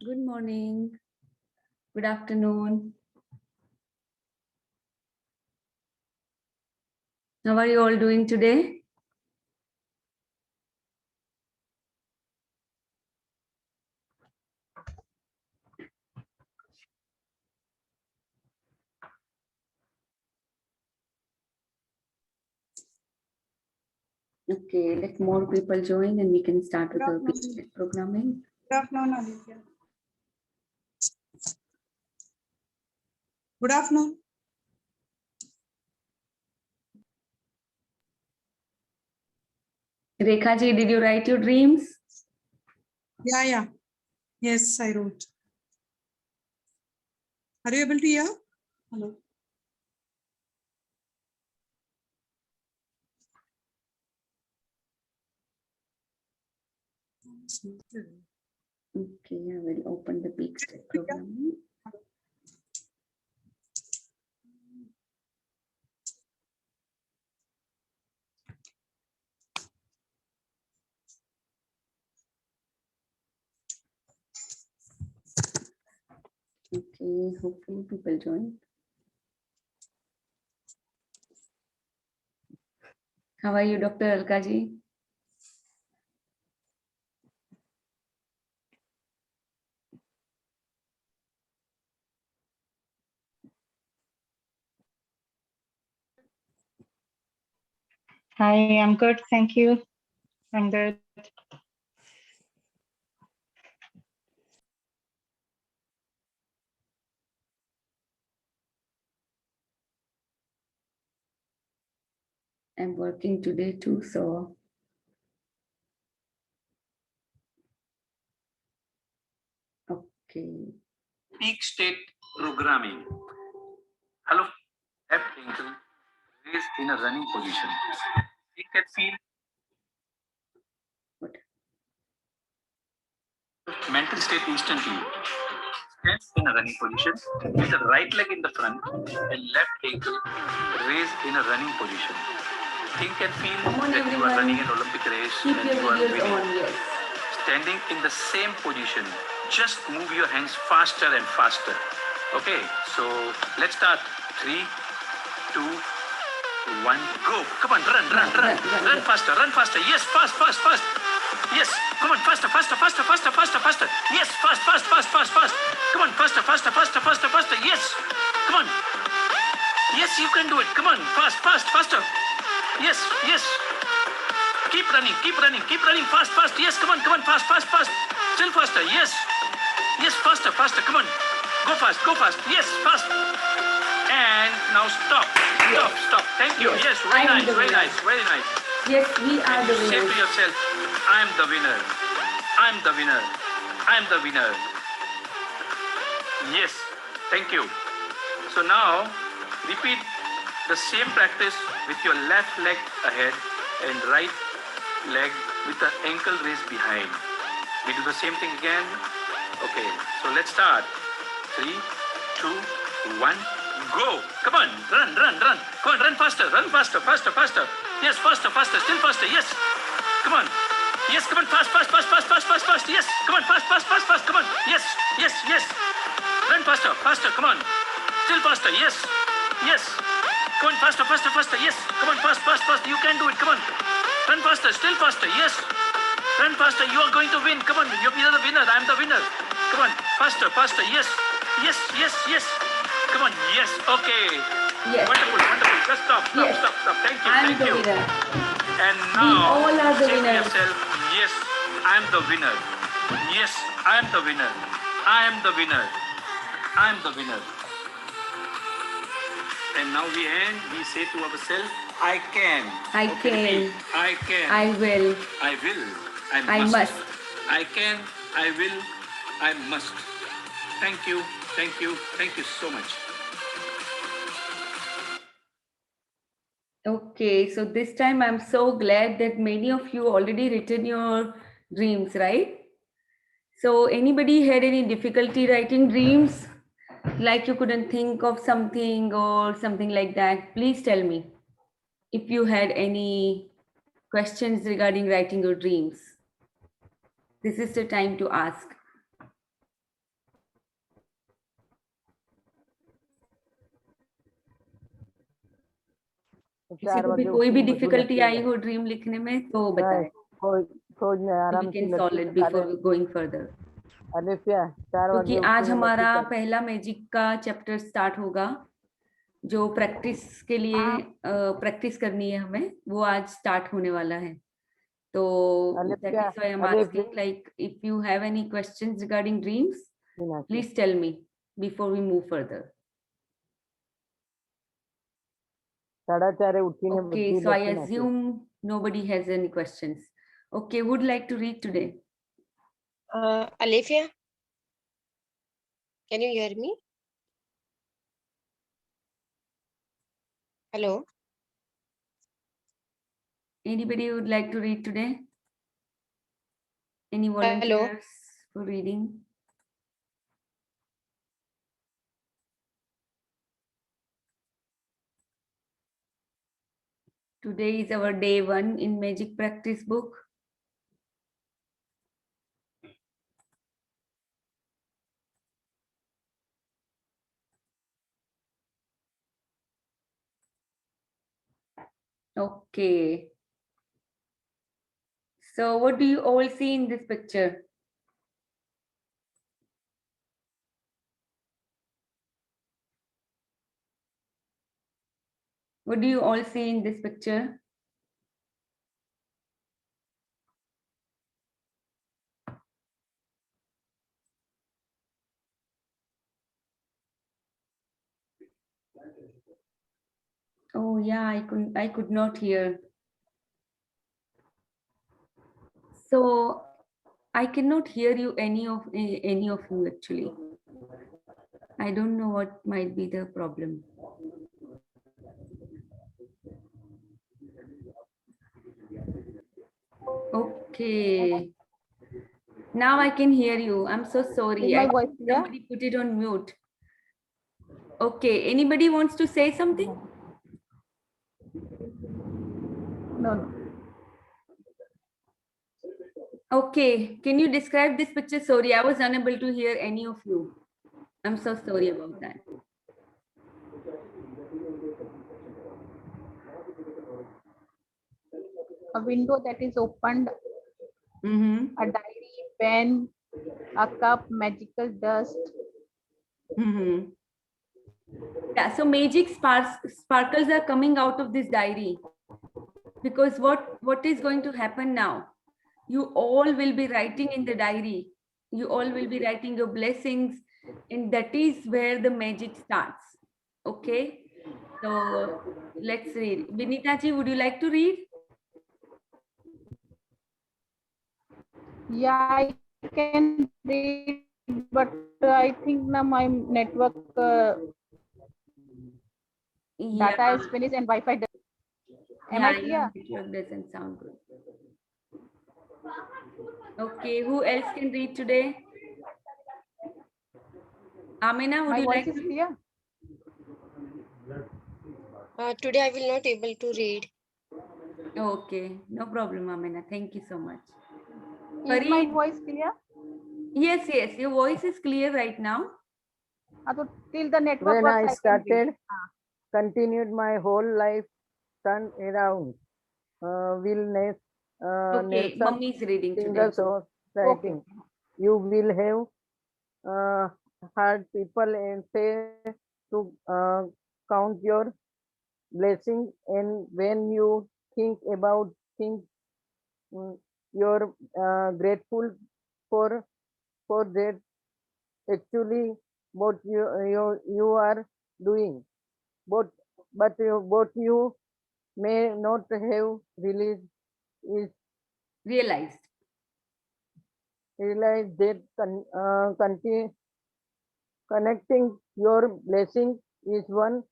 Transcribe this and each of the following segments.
Good morning. Good afternoon. How are you all doing today? Okay, let more people join and we can start with the basic programming. Good afternoon, Aditya. Good afternoon. Rekha ji, did you write your dreams? Yeah. Yes, I wrote. Are you able to hear? Hello. Okay, I will open the big step programming. Okay, hopefully people join. How are you, Dr. Alka ji? Hi, I'm good. Thank you. I'm good. I'm working today too, so. Okay. Peak state programming. Hello, left ankle raised in a running position. You can feel mental state instantly. Stands in a running position with the right leg in the front and left ankle raised in a running position. Think and feel that you are running an Olympic race Keep and your you are videos winning. on, yes. Standing in the same position, just move your hands faster and faster. Okay, so let's start. 3, 2, 1, go. Come on, run faster, run faster. Yes, fast. Yes, come on, faster. Yes, fast. Come on, faster. Yes, come on. Yes, you can do it. Come on, faster. Yes. Keep running. Fast. Yes, come on, fast. Still faster. Yes, faster. Come on, go fast. Yes, fast. And now stop. Thank you. Yes, very nice. Yes, we are the Say to winners. yourself, I am the winner. Yes, thank you. So now repeat the same practice with your left leg ahead and right leg with the ankle raised behind. We do the same thing again. Okay, so let's start. 3, 2, 1, go. Come on, run. Come on, run faster. Yes, faster, still faster. Yes, come on. Yes, come on, fast. Yes, come on, fast. Come on. Yes. Run faster. Come on. Still faster. Yes. Come on, faster. Yes. Come on, fast. You can do it. Come on. Run faster. Still faster. Yes. Run faster. You are going to win. Come on. You're the winner. I'm the winner. Come on. Faster. Yes. Come on. Yes. Okay. Yes. Wonderful. Just stop. Yes. Thank I'm the you. winner. And We now all are the say to winners. yourself, yes, I'm the winner. Yes, I'm the winner. And now we say to ourselves, I can. I Okay, can. repeat. I can. I will. I I must. I can. I will. I must. Thank you so much. Okay, so this time I'm so glad that many of you already written your dreams, right? So anybody had any difficulty writing dreams? Like you couldn't think of something or something like that? Please tell me if you had any questions regarding writing your dreams. This is the time to ask. किसी को भी कोई भी difficulty आई हो dream लिखने में तो बताएं, खोज में आराम we से can solve it before going further. Alifiya 4 क्योंकि बजे आज हमारा पहला मैजिक का चैप्टर स्टार्ट होगा, जो प्रैक्टिस के लिए प्रैक्टिस करनी है हमें, वो आज स्टार्ट होने वाला है. तो that is why I'm asking, like, if you have any questions regarding dreams, please tell me before we move further. 4:30 उठीने Okay, so I assume nobody has any questions. Okay, who would like to read today? Alefia, can you hear me? Hello. Anybody who would like to read today? Any volunteers for reading? Today is our day 1 in Magic Practice book. Okay. So what do you all see in this picture? What do you all see in this picture? Oh yeah, I could not hear. So I cannot hear you, any of you actually. I don't know what might be the problem. Okay. Now I can hear you. I'm so sorry. My voice clear? Somebody put it on mute. Okay. Anybody wants to say something? No. Okay. Can you describe this picture? Sorry, I was unable to hear any of you. I'm so sorry about that. A window that is opened, Mm-hmm. a diary, pen, a cup, magical dust. Mm-hmm. Yeah, so magic sparkles are coming out of this diary, because what is going to happen now? You all will be writing in the diary. You all will be writing your blessings, and that is where the magic starts. Okay, so let's read. Vinita ji, would you like to read? Yeah, I can read, but I think now my network data is finished and Wi-Fi. Am I clear? Network doesn't sound good. Okay, who else can read today? Amina, would My you voice like is to? clear? Today I will not able to read. Okay, no problem, Amina. Thank you so much. Is my voice clear? Yes, yes, your voice is clear right now. So till the network when works, I started, continued my whole life, turned around. Will Okay, Nelson Mummy is reading today. Singers of writing. You will have heard people and say to count your blessings, and when you think about things you're grateful for that actually what you are doing, but what you may not have released is Realized. realize that connecting your blessing is one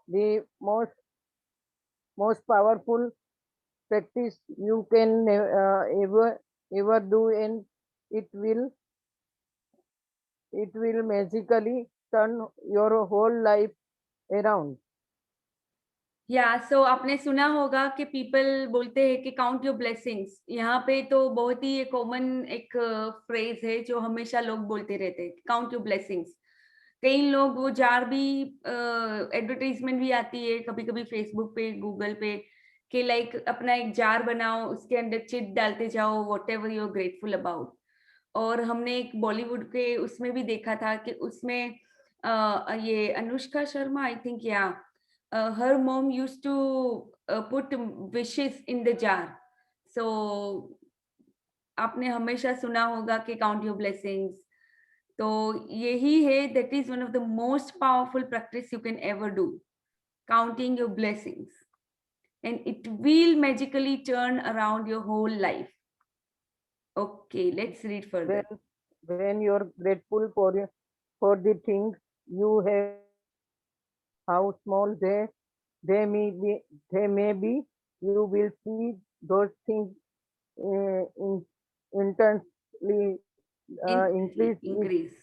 the most powerful practice you can ever do, and it will magically turn your whole life around. या सो आपने सुना होगा कि people बोलते हैं कि count your blessings. यहाँ पे तो बहुत ही कॉमन एक फ्रेज है जो हमेशा लोग बोलते रहते हैं, काउंट योर ब्लेसिंग्स. कई लोग वो जार भी एडवर्टाइजमेंट भी आती है कभी कभी फेसबुक पे गूगल पे कि लाइक अपना एक जार बनाओ, उसके अंदर चिट डालते जाओ whatever you are grateful about. और हमने एक बॉलीवुड के उसमें भी देखा था कि उसमें ये Anushka Sharma I think, yeah her mom used to put wishes in the jar. So आपने हमेशा सुना होगा कि काउंट योर ब्लेसिंग्स। तो यही है, that is one of the most powerful practice you can ever do, counting your blessings, and it will magically turn around your whole life. Okay, let's read further. When you're grateful for the things you have, how small they may be, you will see those things intensely increase. Increase.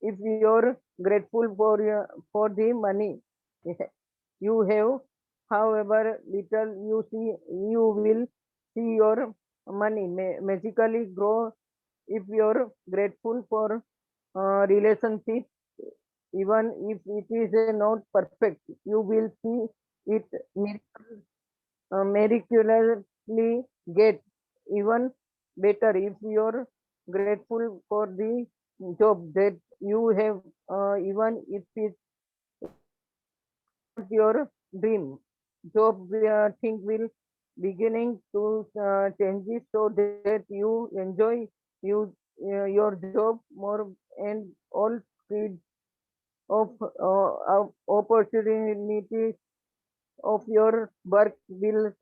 If you're grateful for the money you have, however little you see, you will see your money magically grow. If you're grateful for relationship, even if it is not perfect, you will see it miraculously get even better. If you're grateful for the job that you have, even if it's not your dream job, things will beginning to change it so that you enjoy you your job more, and all kinds of opportunities of your work will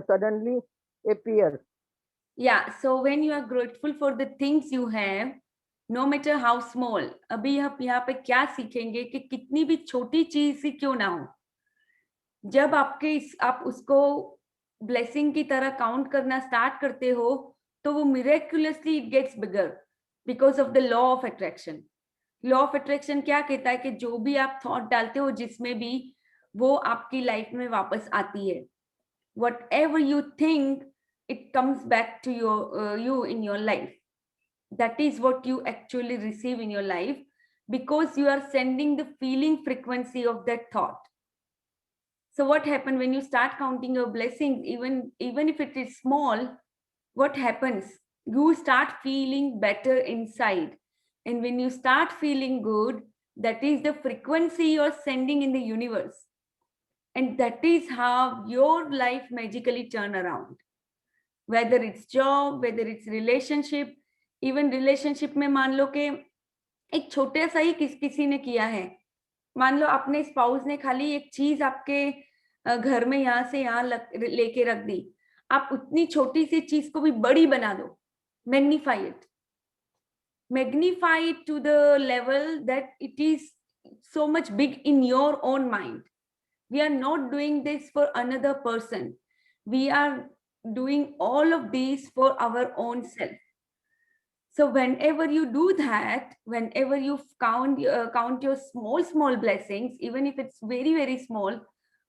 suddenly appear. Yeah, so when you are grateful for the things you have, no matter how small, अभी आप यहाँ पे क्या सीखेंगे कि कितनी भी छोटी चीज सी क्यों ना हो, जब आप उसको ब्लेसिंग की तरह काउंट करना स्टार्ट करते हो तो वो miraculously it gets bigger because of the law of attraction. Law of attraction क्या कहता है कि जो भी आप थॉट डालते हो जिसमें भी, वो आपकी लाइफ में वापस आती है। Whatever you think, it comes back to you in your life. That is what you actually receive in your life, because you are sending the feeling frequency of that thought. So what happens when you start counting your blessings, even if it is small, what happens? You start feeling better inside. And when you start feeling good, that is the frequency you are sending in the universe. And that is how your life magically turn around. Whether it's job, whether it's relationship, even relationship में मान लो कि एक छोटे सा ही किसी ने किया है, मान लो अपने स्पाउस ने खाली एक चीज आपके घर में यहाँ से यहाँ लेके रख दी, आप उतनी छोटी सी चीज को भी बड़ी बना दो, magnify it to the level that it is so much big in your own mind. We are not doing this for another person. We are doing all of these for our own self. So whenever you do that, whenever you count your small blessings, even if it's very small,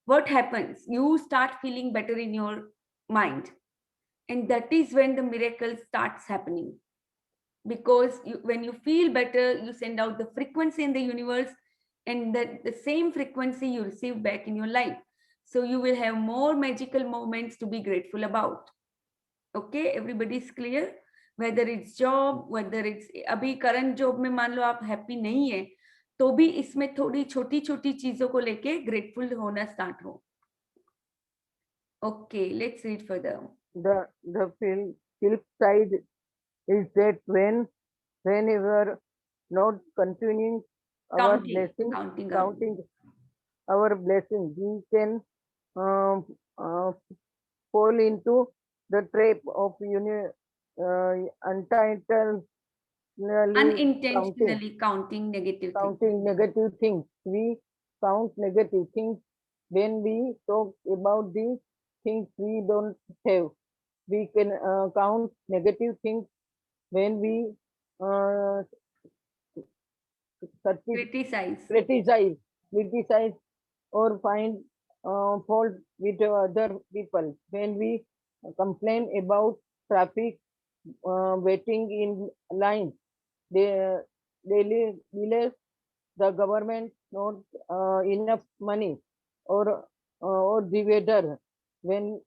what happens? You start feeling better in your mind, and that is when the miracle starts happening. Because when you feel better, you send out the frequency in the universe, and that the same frequency you receive back in your life. So you will have more magical moments to be grateful about. Okay, everybody's clear? Whether it's job, whether it's अभी current job में मान लो आप happy नहीं है, तो भी इसमें थोड़ी छोटी छोटी चीजों को लेके grateful होना start हो. Okay, let's read further. The flip side is that whenever not continuing our blessing, counting our blessing, we can fall into the trap of unintentionally counting negative things. We count negative things when we talk about the things we don't have. We can count negative things when we criticize or find fault with other people. When we complain about traffic, waiting in lines, daily delays, the government not enough money, or divider. When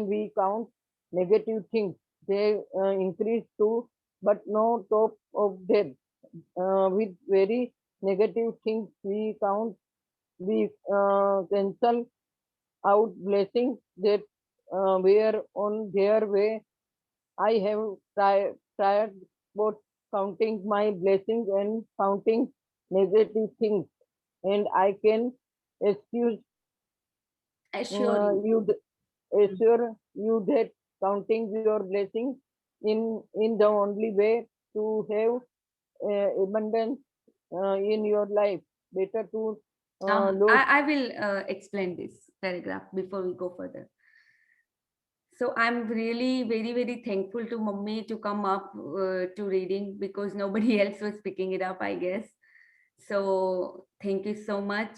we count negative things, they increase too, but no top of that. With very negative things we count, we cancel out blessings that were on their way. I have tried both counting my blessings and counting negative things, and I can excuse Assure you. assure you that counting your blessings in the only way to have abundance in your life. Better to lose. I will explain this paragraph before we go further. So I'm really very thankful to Mummy to come up to reading, because nobody else was picking it up, I guess. So thank you so much.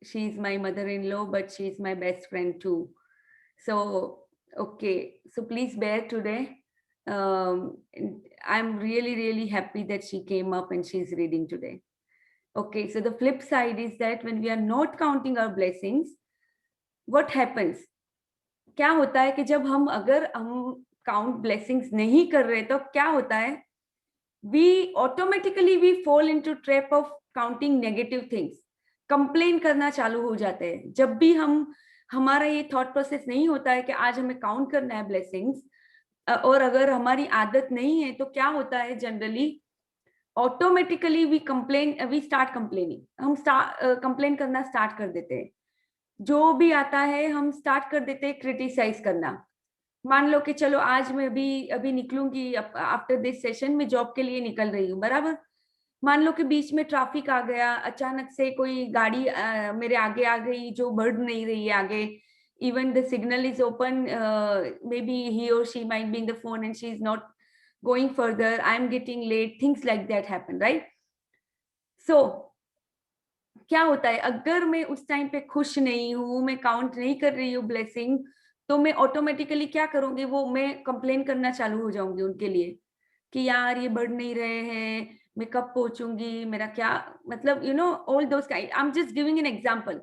She's my mother-in-law, but she's my best friend too. So, okay. So please bear today. And I'm really happy that she came up and she's reading today. Okay. So the flip side is that when we are not counting our blessings, what happens? क्या होता है कि जब हम अगर हम count blessings नहीं कर रहे तो क्या होता है, we automatically we fall into trap of counting negative things. Complain करना चालू हो जाते हैं जब भी हमारा ये थॉट प्रोसेस नहीं होता है कि आज हमें काउंट करना है ब्लेसिंग्स. और अगर हमारी आदत नहीं है तो क्या होता है, generally automatically we start complaining. हम कंप्लेन करना स्टार्ट कर देते हैं. जो भी आता है हम स्टार्ट कर देते हैं क्रिटिसाइज करना. मान लो कि चलो आज मैं अभी निकलूंगी, आफ्टर दिस सेशन में जॉब के लिए निकल रही हूँ, बराबर. मान लो कि बीच में ट्रैफिक आ गया, अचानक से कोई गाड़ी मेरे आगे आ गई जो बढ़ नहीं रही है आगे. Even the signal is open, maybe he or she might be in the phone and she is not going further, I am getting late, things like that happen, right. So क्या होता है, अगर मैं उस time पे खुश नहीं हूँ, मैं काउंट नहीं कर रही हूँ ब्लेसिंग, तो मैं ऑटोमेटिकली क्या करूंगी, वो मैं कंप्लेन करना चालू हो जाऊंगी उनके लिए कि यार ये बढ़ नहीं रहे हैं, मैं कब पहुंचूंगी, मेरा क्या मतलब, all those kind. I am just giving an example.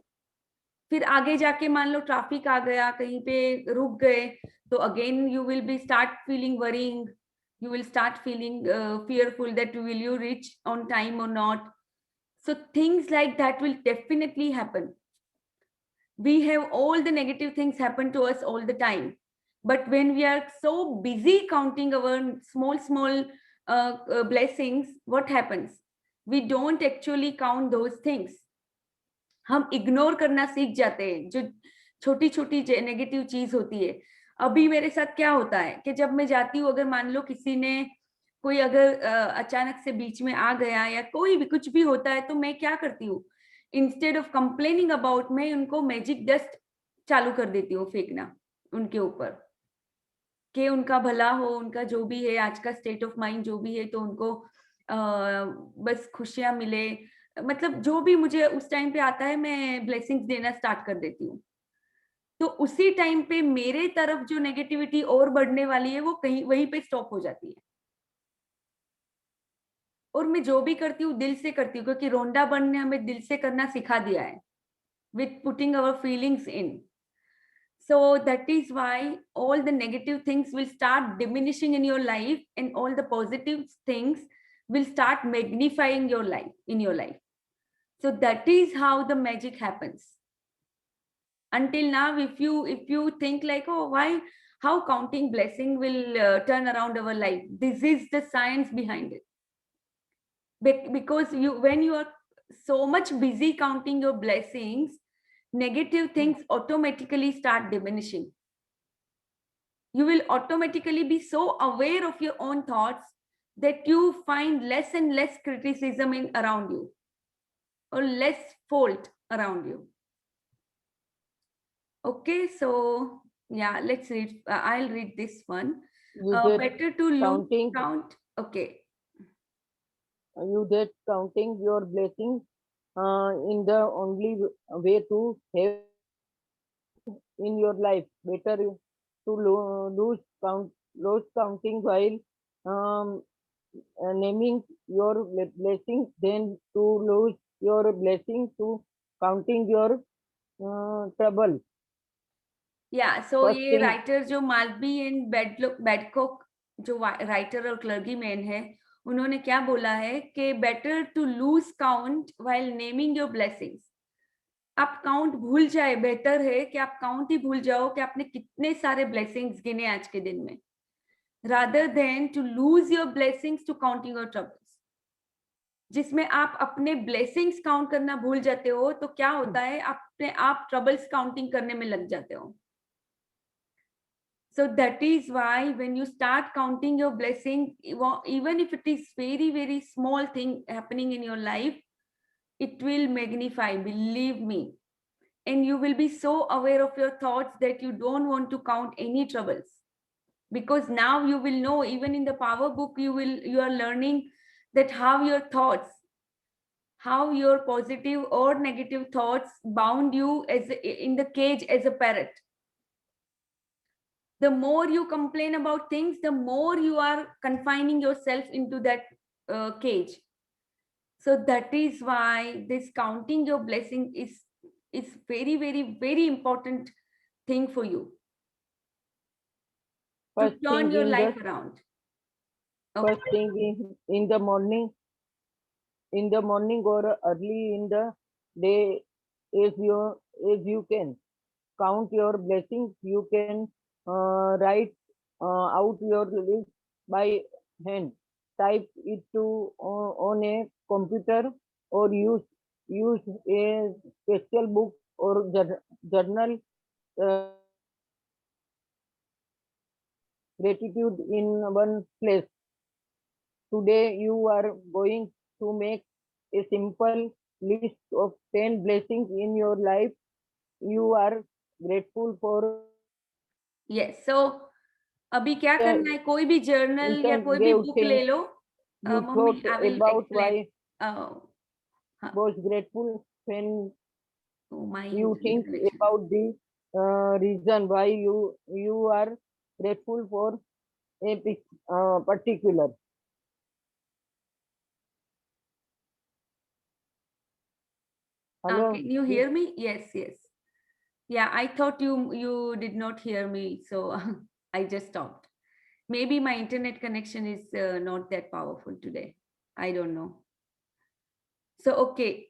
फिर आगे जाके मान लो ट्रैफिक आ गया, कहीं पे रुक गए, तो again you will be start feeling worrying, you will start feeling fearful that will you reach on time or not. So things like that will definitely happen. We have all the negative things happen to us all the time, but when we are so busy counting our small blessings, what happens? We don't actually count those things. हम ignore करना सीख जाते हैं जो छोटी छोटी negative चीज होती है. अभी मेरे साथ क्या होता है कि जब मैं जाती हूँ, अगर मान लो किसी ने कोई अगर अचानक से बीच में आ गया या कोई भी कुछ भी होता है, तो मैं क्या करती हूँ, इंस्टेड ऑफ कंप्लेनिंग अबाउट, मैं उनको मैजिक डस्ट चालू कर देती हूँ फेंकना उनके ऊपर, कि उनका भला हो, उनका जो भी है आज का स्टेट ऑफ माइंड जो भी है, तो उनको बस खुशियां मिले. मतलब जो भी मुझे उस टाइम पे आता है, मैं ब्लेसिंग्स देना स्टार्ट कर देती हूँ. तो उसी टाइम पे मेरे तरफ जो नेगेटिविटी और बढ़ने वाली है, वो कहीं वहीं पे स्टॉप हो जाती है. और मैं जो भी करती हूँ दिल से करती हूँ, क्योंकि रोंडा बन ने हमें दिल से करना सिखा दिया है, with putting our feelings in. So that is why all the negative things will start diminishing in your life, and all the positive things will start magnifying your life in your life. So that is how the magic happens. Until now, if you think like, oh, why, how counting blessing will turn around our life, this is the science behind it. Because when you are so much busy counting your blessings, negative things automatically start diminishing. You will automatically be so aware of your own thoughts that you find less and less criticism around you, or less fault around you. Okay, so yeah, let's read. I'll read this one. Better to count. Okay. You get counting your blessings in the only way to have in your life. Better to lose counting while naming your blessings, then to lose your blessing, to counting your trouble. या सो First ये thing, writer जो Malvi and बेडकॉक जो writer और clergy man है, उन्होंने क्या बोला है कि better to lose count while naming your blessings. आप काउंट भूल जाए, बेहतर है कि आप काउंट ही भूल जाओ कि आपने कितने सारे ब्लेसिंग्स गिने आज के दिन में, rather than to lose your blessings to counting your troubles. जिसमें आप अपने ब्लेसिंग्स काउंट करना भूल जाते हो तो क्या होता है, अपने आप ट्रबल्स काउंटिंग करने में लग जाते हो। So that is why when you start counting your blessing, even if it is very, very small thing happening in your life, it will magnify, believe me. And you will be so aware of your thoughts that you don't want to count any troubles. Because now you will know, even in the power book, you are learning that how your thoughts, how your positive or negative thoughts bound you as in the cage as a parrot. The more you complain about things, the more you are confining yourself into that cage. So that is why this counting your blessing is very, very, very important thing for you to first turn thing your in life the around. first thing in the morning, or early in the day, as you can count your blessings, you can write out your list by hand, type it to on a computer, or use a special book or journal. Gratitude in one place. Today you are going to make a simple list of 10 blessings in your life you are grateful for. Yes, so अभी क्या करना है, कोई भी journal या कोई भी gave book things ले लो। you mummy, thought I will about explain. was grateful. When Oh, my you internet think connection. about the reason why you are grateful for a particular. Hello. Can you hear me? Yes, yes. Yeah, I thought you did not hear me, so I just stopped. Maybe my internet connection is not that powerful today. I don't know. So okay,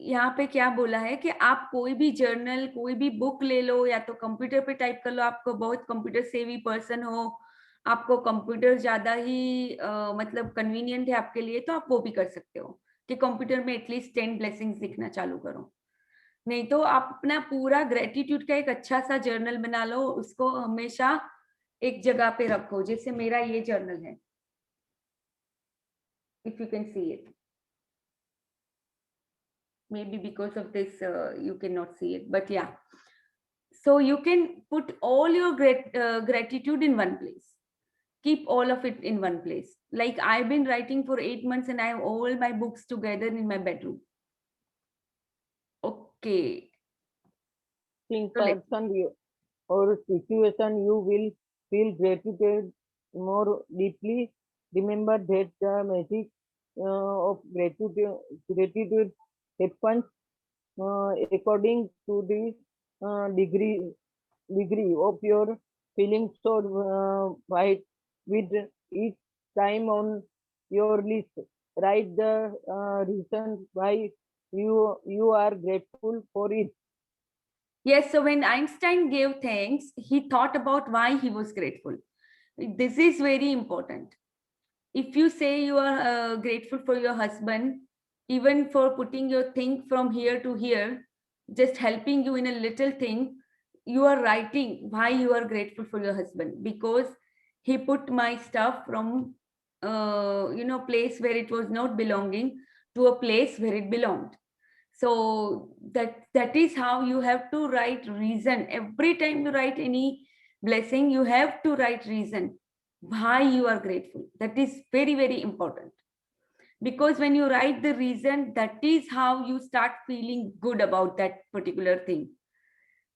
यहाँ पे क्या बोला है कि आप कोई भी journal, कोई भी बुक ले लो, या तो कंप्यूटर पे टाइप कर लो, आपको बहुत कंप्यूटर सेवी पर्सन हो, आपको कंप्यूटर ज्यादा ही मतलब कन्वीनियंट है आपके लिए, तो आप वो भी कर सकते हो कि कंप्यूटर में एटलीस्ट 10 ब्लेसिंग्स लिखना चालू करो। नहीं तो आप अपना पूरा ग्रेटिट्यूड का एक अच्छा सा जर्नल बना लो, उसको हमेशा एक जगह पे रखो, जैसे मेरा ये जर्नल है, if you can see it. Maybe because of this you cannot see it, but yeah, so you can put all your gratitude in one place, keep all of it in one place. Like I've been writing for 8 months and I have all my books together in my bedroom. Okay, Think so person or situation you will feel gratitude more deeply. Remember that the magic of gratitude happens according to the degree of your feelings. So write with each time on your list, write the reason why you are grateful for it. yes, so when Einstein gave thanks, he thought about why he was grateful. This is very important. If you say you are grateful for your husband, even for putting your thing from here to here, just helping you in a little thing, you are writing why you are grateful for your husband, because he put my stuff from place where it was not belonging to a place where it belonged. So that is how you have to write reason. Every time you write any blessing, you have to write reason why you are grateful. That is very, very important, because when you write the reason, that is how you start feeling good about that particular thing.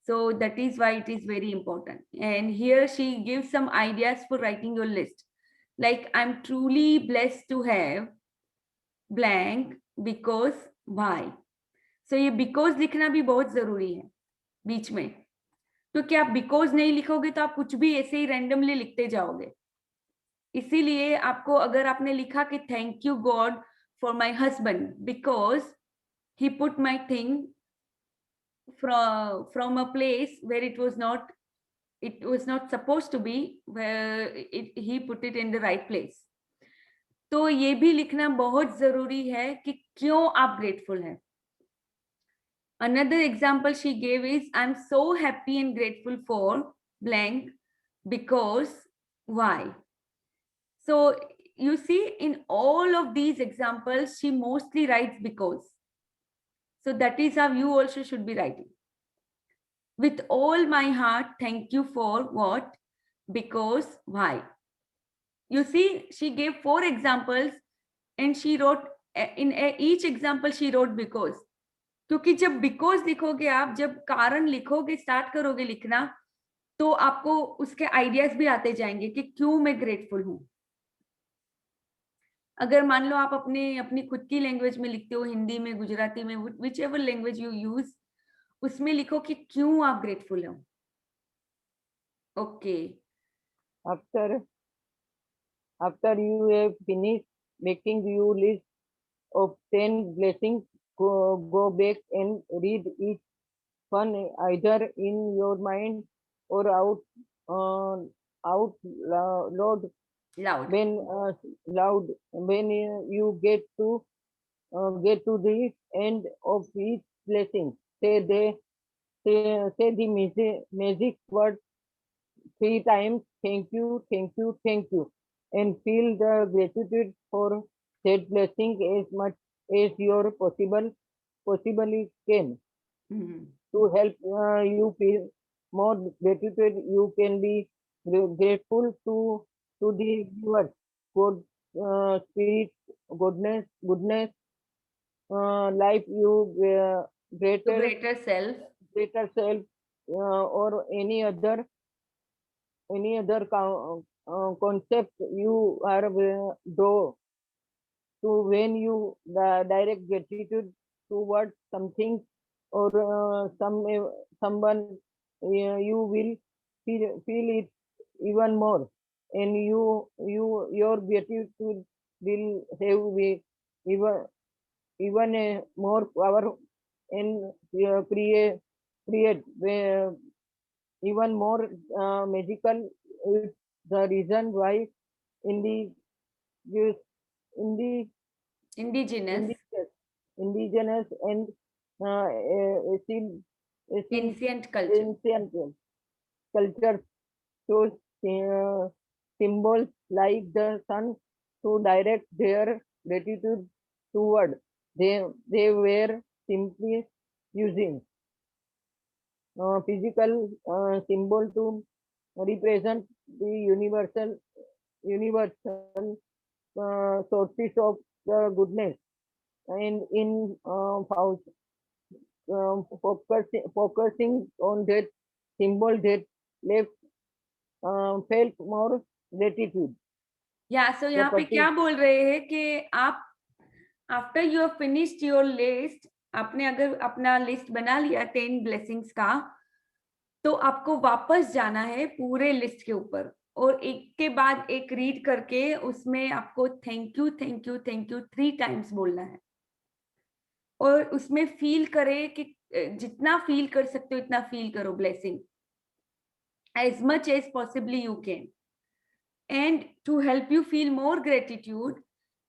So that is why it is very important. And here she gives some ideas for writing your list. Like I'm truly blessed to have blank because why. So ये because लिखना भी बहुत जरूरी है बीच में, क्योंकि आप because नहीं लिखोगे तो आप कुछ भी ऐसे ही रैंडमली लिखते जाओगे. इसीलिए आपको, अगर आपने लिखा कि thank you God for my husband because he put my thing from a place where it was not supposed to be, where he put it in the right place. तो ये भी लिखना बहुत जरूरी है कि क्यों आप ग्रेटफुल हैं. Another example she gave is, I'm so happy and grateful for blank because why. So you see, in all of these examples, she mostly writes because. So that is how you also should be writing. With all my heart, thank you for what? Because why. You see, she gave 4 examples and she wrote, in each example she wrote because. क्योंकि जब because लिखोगे आप, जब कारण लिखोगे, start करोगे लिखना, तो आपको उसके आइडियाज भी आते जाएंगे कि क्यों मैं ग्रेटफुल हूं. अगर मान लो आप अपनी खुद की लैंग्वेज में लिखते हो, हिंदी में, गुजराती में, which ever language you use, उसमें लिखो कि क्यों आप ग्रेटफुल हो. Okay. After you have finished making your list of 10 blessings, go back and read each one either in your mind or out loud. When you get to the end of each blessing, say the magic word 3 times. Thank you, thank you, thank you, and feel the gratitude for that blessing as much as your possibly can. To help you feel more gratitude, you can be grateful to the universe, God, spirit, goodness, life, you greater self, or any other concept you are draw to. When you direct gratitude towards something or someone, you will feel it even more, and your gratitude will have even a more power and create even more magical. It's the reason why in the indigenous and ancient culture cultures shows symbols like the sun to direct their gratitude toward. They were simply using physical symbol to represent the universal sources of the goodness, and in focusing on that symbol that left felt more gratitude. Yeah, so यहाँ पे क्या बोल रहे हैं कि आप after you have finished your list, आपने अगर अपना लिस्ट बना लिया 10 ब्लेसिंग्स का, तो आपको वापस जाना है पूरे लिस्ट के ऊपर और एक के बाद एक रीड करके उसमें आपको thank you thank you thank you 3 times बोलना है. और उसमें फील करे कि जितना फील कर सकते हो इतना फील करो blessing, as much as possibly you can. And to help you feel more gratitude,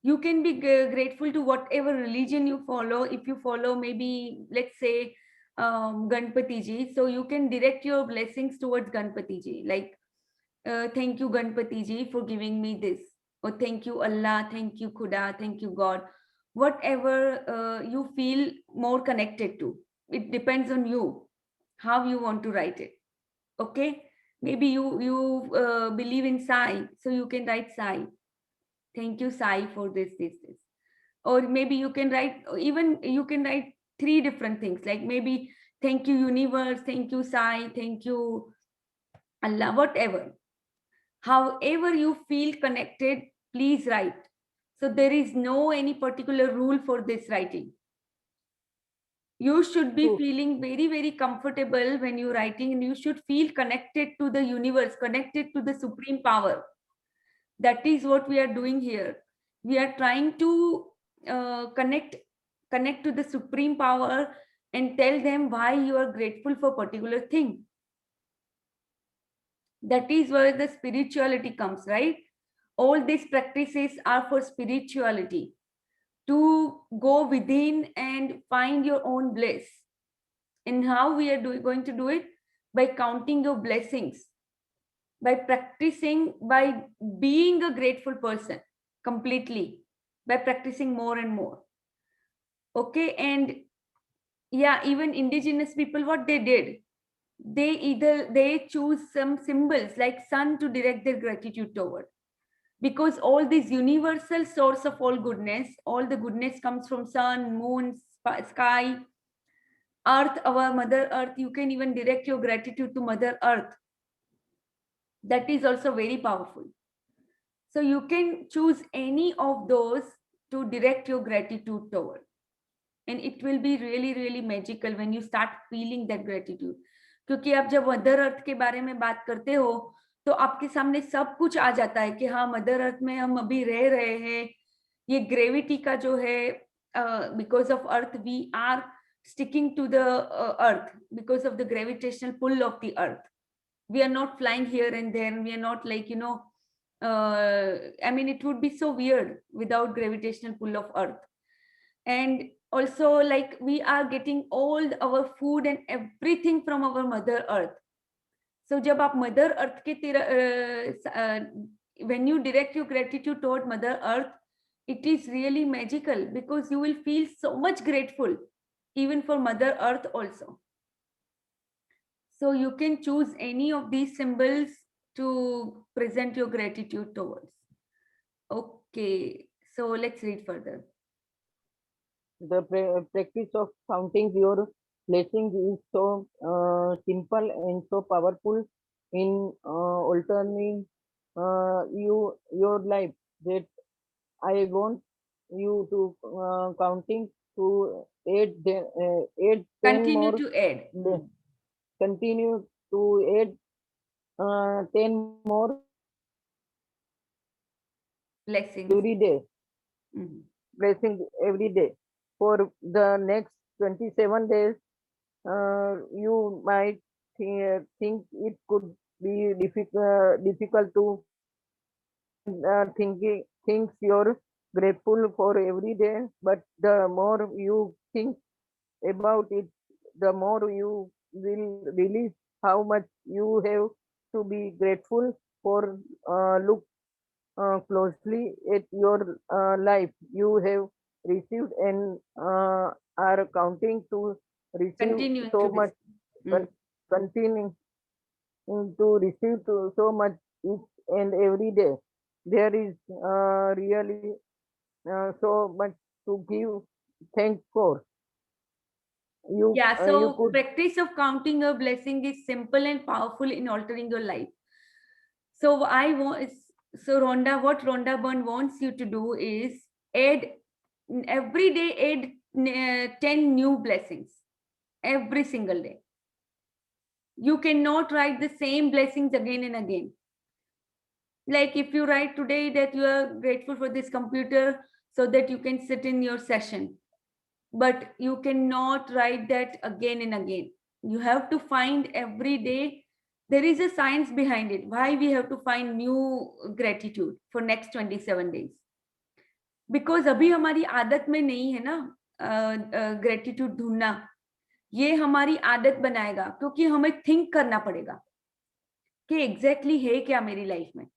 you can be grateful to whatever religion you follow. If you follow maybe, let's say, Ganpati ji, so you can direct your blessings towards Ganpati ji, like thank you Ganpati ji for giving me this, or thank you Allah, thank you Khuda, thank you God, whatever you feel more connected to. It depends on you how you want to write it. Okay, maybe you believe in Sai, so you can write Sai, thank you Sai for this. Or maybe you can write 3 different things, like maybe thank you universe, thank you Sai, thank you Allah, whatever. However you feel connected, please write. So there is no any particular rule for this writing. You should be True. feeling very, very comfortable when you're writing, and you should feel connected to the universe, connected to the supreme power. That is what we are doing here. We are trying to connect to the supreme power and tell them why you are grateful for particular thing. That is where the spirituality comes, right? All these practices are for spirituality, to go within and find your own bliss. And how we are going to do it? By counting your blessings, by practicing, by being a grateful person completely, by practicing more and more. Okay. And yeah, even indigenous people, what they did, they choose some symbols like sun to direct their gratitude toward, because all this universal source of all goodness, all the goodness comes from sun, moon, sky, earth, our mother earth. You can even direct your gratitude to mother earth. That is also very powerful. So you can choose any of those to direct your gratitude toward, and it will be really, really magical when you start feeling that gratitude. क्योंकि आप जब mother earth के बारे में बात करते हो तो आपके सामने सब कुछ आ जाता है कि हाँ, मदर अर्थ में हम अभी रह रहे हैं. ये ग्रेविटी का जो है, because of earth we are sticking to the earth because of the gravitational pull of the earth. We are not flying here and there. We are not like, I mean, it would be so weird without gravitational pull of earth. And also, like, we are getting all our food and everything from our mother earth. So jab aap mother earth ke when you direct your gratitude toward mother earth, it is really magical, because you will feel so much grateful even for mother earth also. So you can choose any of these symbols to present your gratitude towards. Okay, so let's read further. The practice of counting your blessings is so simple and so powerful in altering your life, that I want you to counting to add 10 Continue more. to add. Continue to add 10 more Blessings. every day. Blessings every day. For the next 27 days, you might think it could be difficult to things you're grateful for every day, but the more you think about it, the more you will realize how much you have to be grateful for. Look closely at your life you have received and are counting to receive Continue so to much. Continuing to receive so much each and every day. There is really so much to give thanks for. You Yeah, you so could practice of counting your blessing is simple and powerful in altering your life. So Rhonda, what Rhonda Byrne wants you to do is add every day, add 10 new blessings every single day. You cannot write the same blessings again and again. Like if you write today that you are grateful for this computer so that you can sit in your session, but you cannot write that again and again. You have to find every day. There is a science behind it, why we have to find new gratitude for next 27 days. Because अभी हमारी आदत में नहीं है ना gratitude ढूंढना. ये हमारी आदत बनाएगा, क्योंकि हमें think करना पड़ेगा कि exactly है क्या मेरी लाइफ में.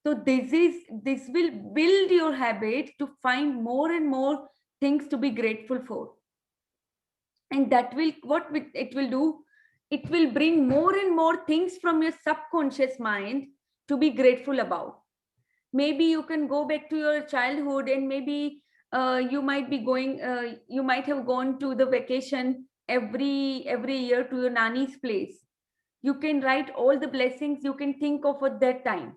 So this will build your habit to find more and more things to be grateful for. And that will, it will do, it will bring more and more things from your subconscious mind to be grateful about. Maybe you can go back to your childhood, and maybe you might be going, you might have gone to the vacation every year to your nanny's place. You can write all the blessings you can think of at that time.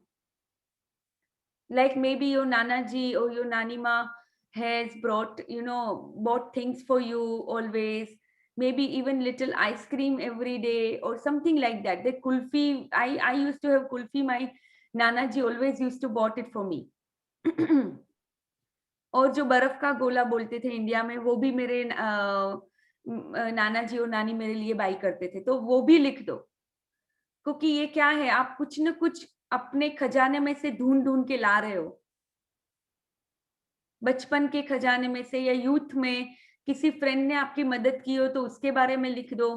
like maybe your Nana ji or your Nanima has bought things for you always, maybe even little ice cream every day or something like that. The kulfi, I used to have kulfi, my Nana ji always used to bought it for me. और जो बर्फ का गोला बोलते थे India में, वो भी मेरे नाना जी और नानी मेरे लिए बाई करते थे, तो वो भी लिख दो, क्योंकि ये क्या है, आप कुछ न कुछ अपने खजाने में से ढूंढ ढूंढ के ला रहे हो, बचपन के खजाने में से, या यूथ में किसी फ्रेंड ने आपकी मदद की हो तो उसके बारे में लिख दो।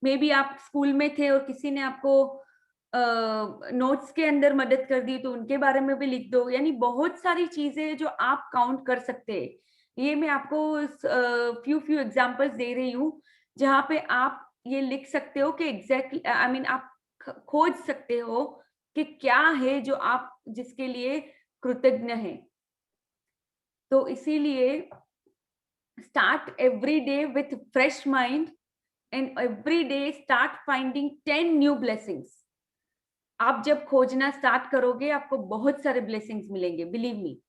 मे बी आप स्कूल में थे और किसी ने आपको नोट्स के अंदर मदद कर दी तो उनके बारे में भी लिख दो। यानी बहुत सारी चीजें जो आप काउंट कर सकते हैं। ये मैं आपको फ्यू एग्जांपल्स दे रही हूँ जहाँ पे आप ये लिख सकते हो कि एग्जैक्टली आई मीन आप खोज सकते हो कि क्या है जो आप जिसके लिए कृतज्ञ हैं। तो इसीलिए start every day with fresh mind and every day start finding 10 new blessings. आप जब खोजना स्टार्ट करोगे आपको बहुत सारे ब्लेसिंग्स मिलेंगे, believe me.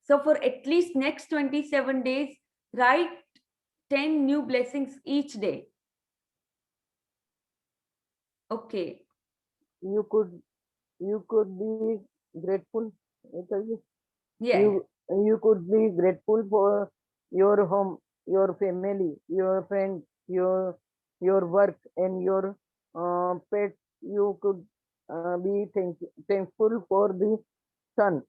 So for at least next 27 days, write 10 new blessings each day. Okay. You could be grateful. Yeah. You could be grateful for your home, your family, your friends, your work, and your pets. You could be thankful for the sun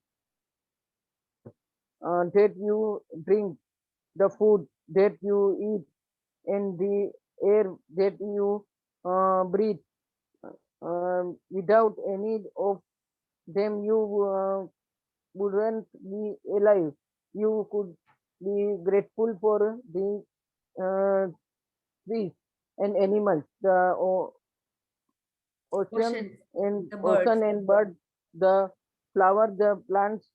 that you drink, the food that you eat, and the air that you breathe. Without any of them, you wouldn't be alive. You could be grateful for the trees and animals, the ocean Oceans, and the birds. ocean and birds, the flower, the plants,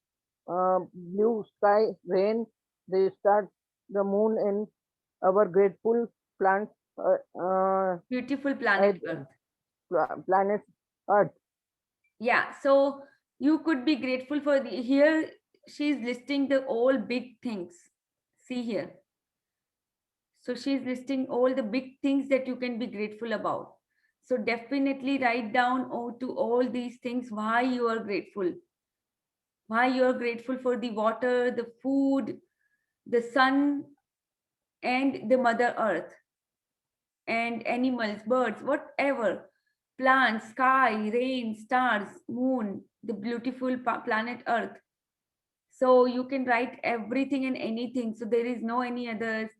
blue sky, rain, the stars, the moon, and our grateful plants, Beautiful planet at Earth. planet Earth. Yeah, so you could be grateful for the here she's listing the all big things. See here. So she's listing all the big things that you can be grateful about. So definitely write down to all these things why you are grateful. Why you are grateful for the water, the food, the sun, and the Mother Earth, and animals, birds, whatever, plants, sky, rain, stars, moon, the beautiful planet Earth. So you can write everything and anything. So there is no any other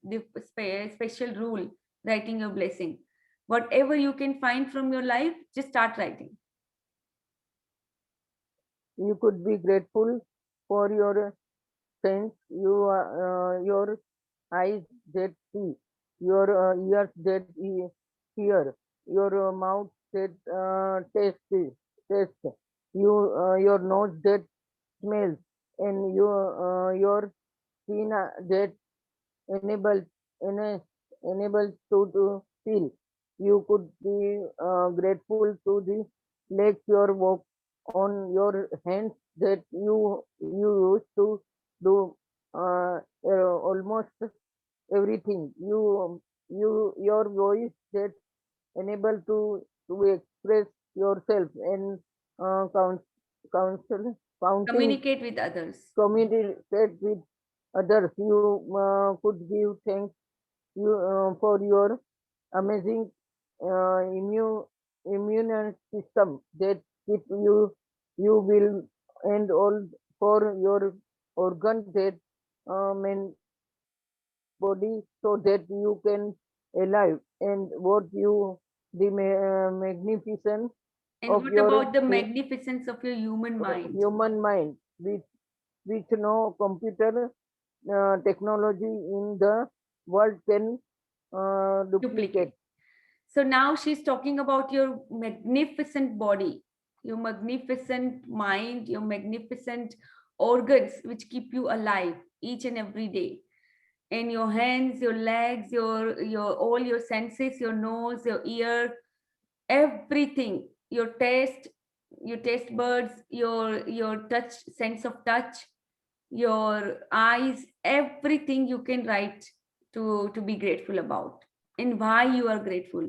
special rule writing your blessing. Whatever you can find from your life, just start writing. You could be grateful for your sense, your eyes that see, your ears that hear, your mouth that taste, your nose that smells, and your skin that enables ena- enables to feel. You could be grateful to the legs your walk on, your hands that you used to do almost everything. Your voice that enable to express yourself and counsel counting Communicate with others. communicate with others. You could give thanks for your amazing immune system that keep you will and all for your organ that main body so that you can alive and what you the magnificence And of what your about the magnificence of your human mind? human mind which no computer technology in the world can duplicate. So now she's talking about your magnificent body, your magnificent mind, your magnificent organs, which keep you alive each and every day. And your hands, your legs, your all your senses, your nose, your ear, everything, your taste, your taste buds, your touch, sense of touch, your eyes, everything you can write to be grateful about and why you are grateful.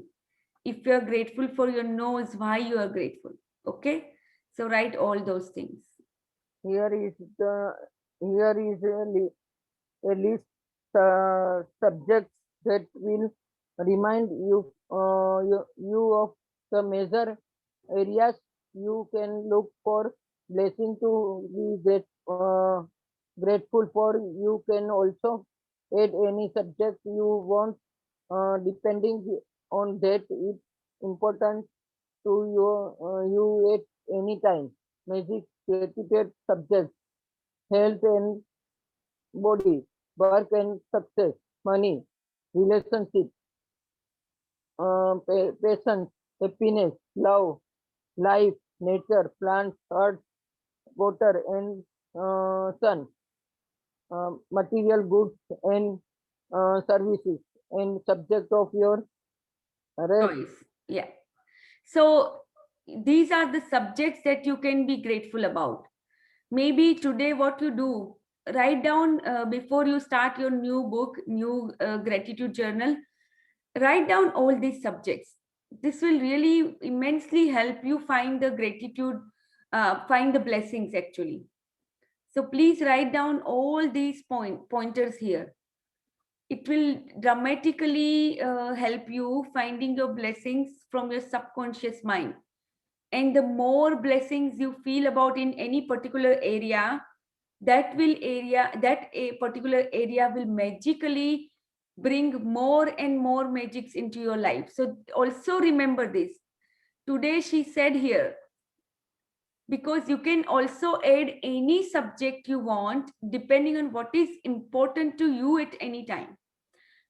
If you are grateful for your nose, why you are grateful. Okay, so write all those things. Here is a list subjects that will remind you of the major areas you can look for blessing to be grateful for. You can also add any subject you want, depending on that it's important to you at any time. Magic, creative subjects, health and body, work and success, money, relationship, patience, happiness, love, life, nature, plants, earth, water, and sun, material goods and services, and subject of your rest. Choice. Yeah. So these are the subjects that you can be grateful about. Maybe today what you do, write down before you start your new book, new gratitude journal, write down all these subjects. This will really immensely help you find the gratitude, find the blessings actually. So please write down all these pointers here. It will dramatically help you finding your blessings from your subconscious mind. And the more blessings you feel about in any particular area, that a particular area will magically bring more and more magics into your life. So also remember this. Today she said here, because you can also add any subject you want depending on what is important to you at any time.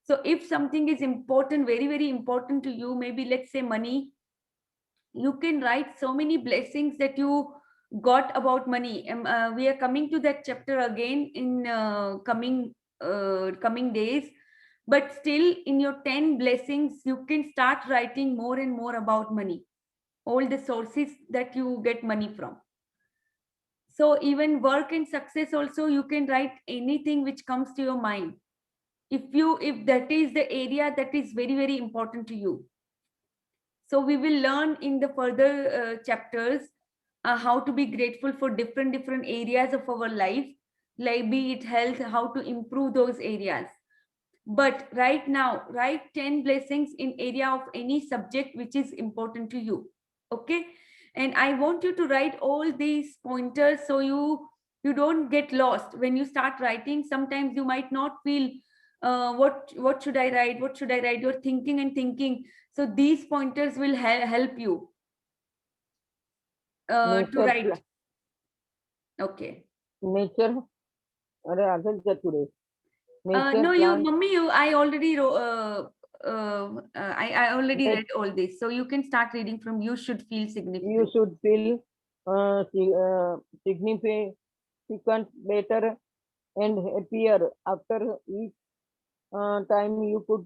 So if something is important, very, very important to you, maybe let's say money, you can write so many blessings that you got about money. We are coming to that chapter again in coming days. But still, in your 10 blessings, you can start writing more and more about money, all the sources that you get money from. So even work and success also, you can write anything which comes to your mind. If that is the area that is very, very important to you. So we will learn in the further chapters how to be grateful for different areas of our life, like be it health, how to improve those areas. But right now, write 10 blessings in area of any subject which is important to you. Okay, and I want you to write all these pointers so you don't get lost when you start writing. Sometimes you might not feel what should I write, what should I write, you're thinking and thinking. So these pointers will help you to Nature, write. Okay. nature, अरे आगे क्या today? Nature, No, plant, mummy, I already I already that read all this, so you can start reading from you should feel you significant. should feel significant, better, and happier after each time you put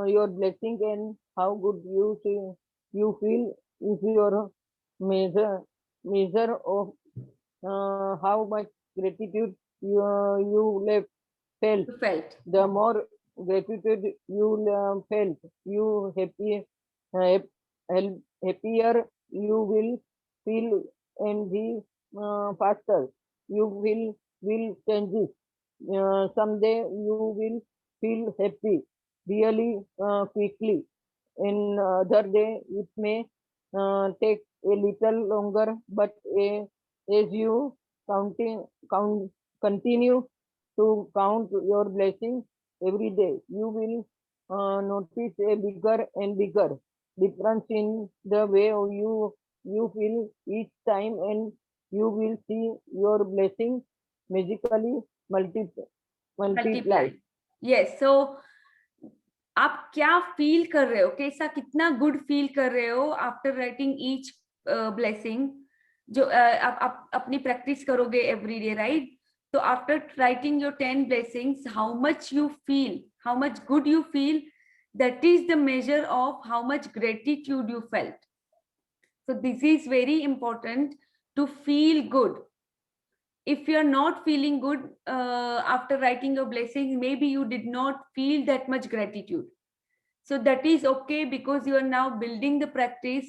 your blessing, and how good you feel is your measure measure of how much gratitude you felt. You felt. The more gratitude you felt, you happier you will feel, and the faster you will change. Someday you will feel happy really quickly. In other day it may take a little longer, but as you count continue to count your blessings every day, you will notice a bigger and bigger difference in the way you feel each time, and you will see your blessing magically multiply. Multiply. Yes. So आप क्या feel कर रहे हो, कैसा कितना good feel कर रहे हो आफ्टर राइटिंग ईच ब्लेसिंग, जो आप अपनी प्रैक्टिस करोगे एवरी डे, राइट? तो after writing your 10 blessings, how much you feel, how much good you feel, that is the measure of how much gratitude you felt. So this is very important to feel good. If you're not feeling good after writing your blessings, maybe you did not feel that much gratitude. So that is okay, because you are now building the practice.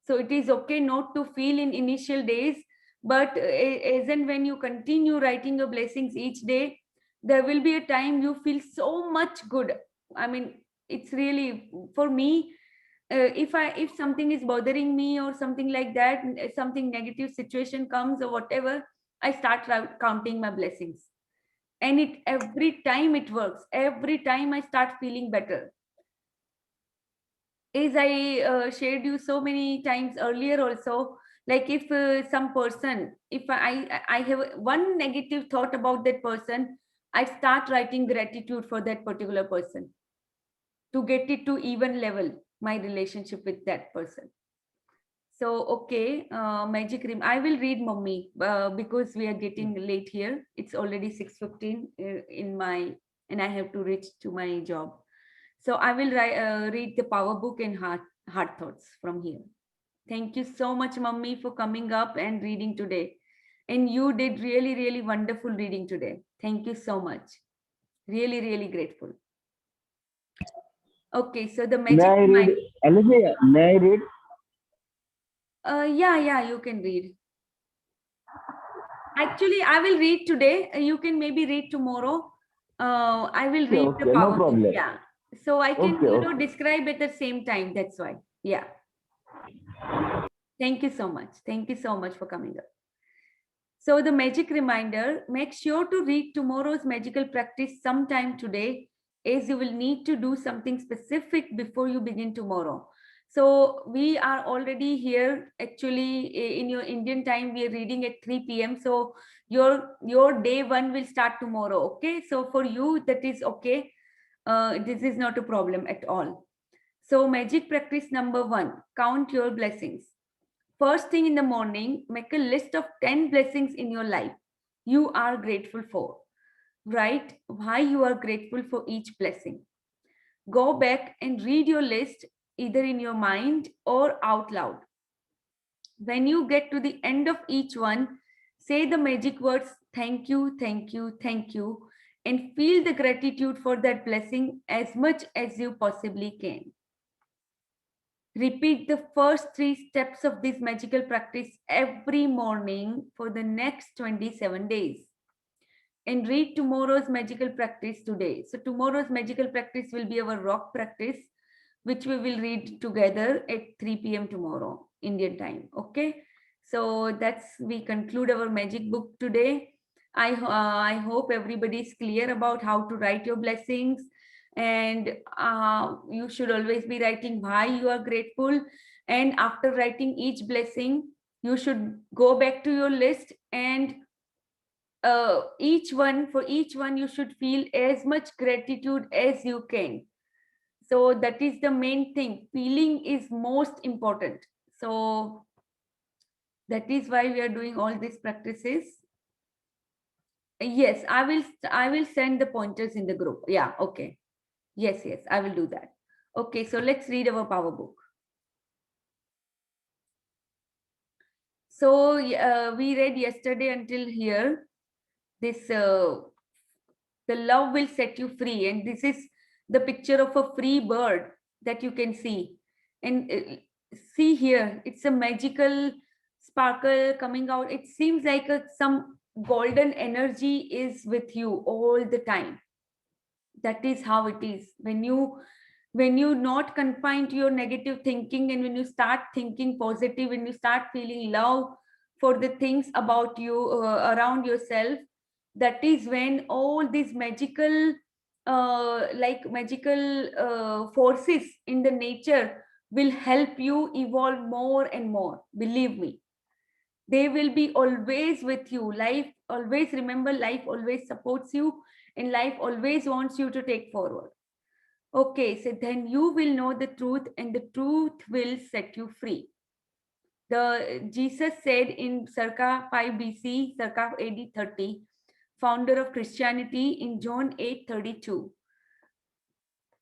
So it is okay not to feel in initial days, but as and when you continue writing your blessings each day, there will be a time you feel so much good. I mean, it's really, for me, if something is bothering me or something like that, something negative situation comes or whatever, I start counting my blessings, and it every time it works. Every time I start feeling better. As I shared you so many times earlier also, like if some person, if I have one negative thought about that person, I start writing gratitude for that particular person to get it to even level my relationship with that person. So okay, magic rim. I will read mommy because we are getting late here. It's already 6:15 in my, and I have to reach to my job. So I will read the power book and heart thoughts from here. Thank you so much, Mummy, for coming up and reading today. And you did really, really wonderful reading today. Thank you so much. Really, really grateful. Okay, so the magic. May I read? Alicia, may I read? Yeah, you can read. Actually, I will read today. You can maybe read tomorrow. I will read the Okay, no power book. problem. Yeah. So I can, Okay. describe at the same time. That's why. Yeah. Thank you so much. Thank you so much for coming up. So the magic reminder, make sure to read tomorrow's magical practice sometime today, as you will need to do something specific before you begin tomorrow. So we are already here. Actually, in your Indian time, we are reading at 3 p.m. So your day one will start tomorrow. Okay. So for you, that is okay. This is not a problem at all. So magic practice number 1, count your blessings. First thing in the morning, make a list of 10 blessings in your life you are grateful for. Write why you are grateful for each blessing. Go back and read your list either in your mind or out loud. When you get to the end of each one, say the magic words thank you, thank you, thank you, and feel the gratitude for that blessing as much as you possibly can. Repeat the first 3 steps of this magical practice every morning for the next 27 days. And read tomorrow's magical practice today. So tomorrow's magical practice will be our rock practice, which we will read together at 3 p.m. tomorrow, Indian time. Okay. So we conclude our magic book today. I hope everybody is clear about how to write your blessings. And you should always be writing why you are grateful. And after writing each blessing, you should go back to your list, and for each one you should feel as much gratitude as you can. So that is the main thing. Feeling is most important. So that is why we are doing all these practices. Yes, I will send the pointers in the group. Yeah, okay. Yes, I will do that. Okay, so let's read our power book. So we read yesterday until here. This the love will set you free, and this is the picture of a free bird that you can see. And see here, it's a magical sparkle coming out. It seems like some golden energy is with you all the time. That is how it is when you not confined to your negative thinking, and when you start thinking positive, when you start feeling love for the things about you, around yourself. That is when all these magical forces in the nature will help you evolve more and more. Believe me, they will be always with you. Life always, remember, life always supports you, and life always wants you to take forward. Okay, so then you will know the truth, and the truth will set you free. The Jesus said in circa 5 BC, circa AD 30, founder of Christianity, in John 8:32.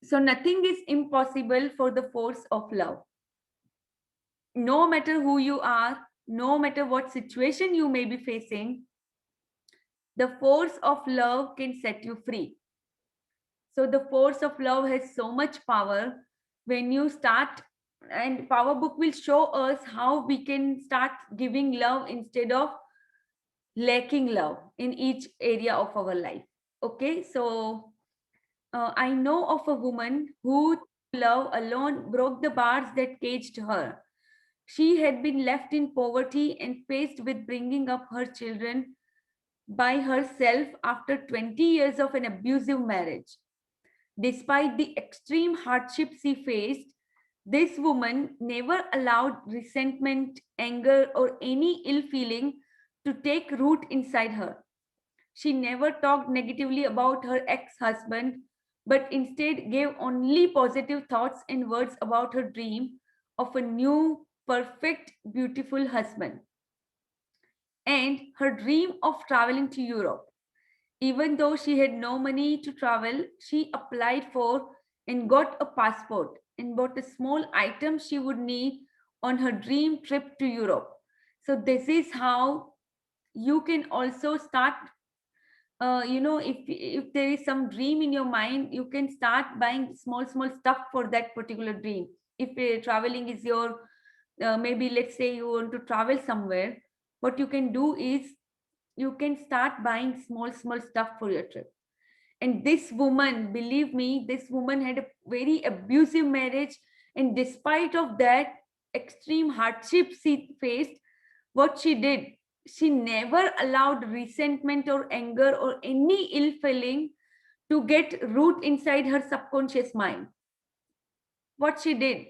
So nothing is impossible for the force of love. no matter who you are, no matter what situation you may be facing, the force of love can set you free. So the force of love has so much power. When you start, and Power Book will show us how we can start giving love instead of lacking love in each area of our life. Okay, so I know of a woman who love alone broke the bars that caged her. She had been left in poverty and faced with bringing up her children by herself after 20 years of an abusive marriage. Despite the extreme hardships she faced, this woman never allowed resentment, anger, or any ill feeling to take root inside her. She never talked negatively about her ex husband, but instead gave only positive thoughts and words about her dream of a new, perfect, beautiful husband and her dream of traveling to Europe. Even though she had no money to travel, she applied for and got a passport and bought a small item she would need on her dream trip to Europe. So, this is how you can also start. If there is some dream in your mind, you can start buying small stuff for that particular dream. If traveling is your maybe let's say you want to travel somewhere, what you can do is you can start buying small stuff for your trip. And this woman, believe me, this woman had a very abusive marriage, and despite of that extreme hardship she faced, what she did, she never allowed resentment or anger or any ill feeling to get root inside her subconscious mind. What she did,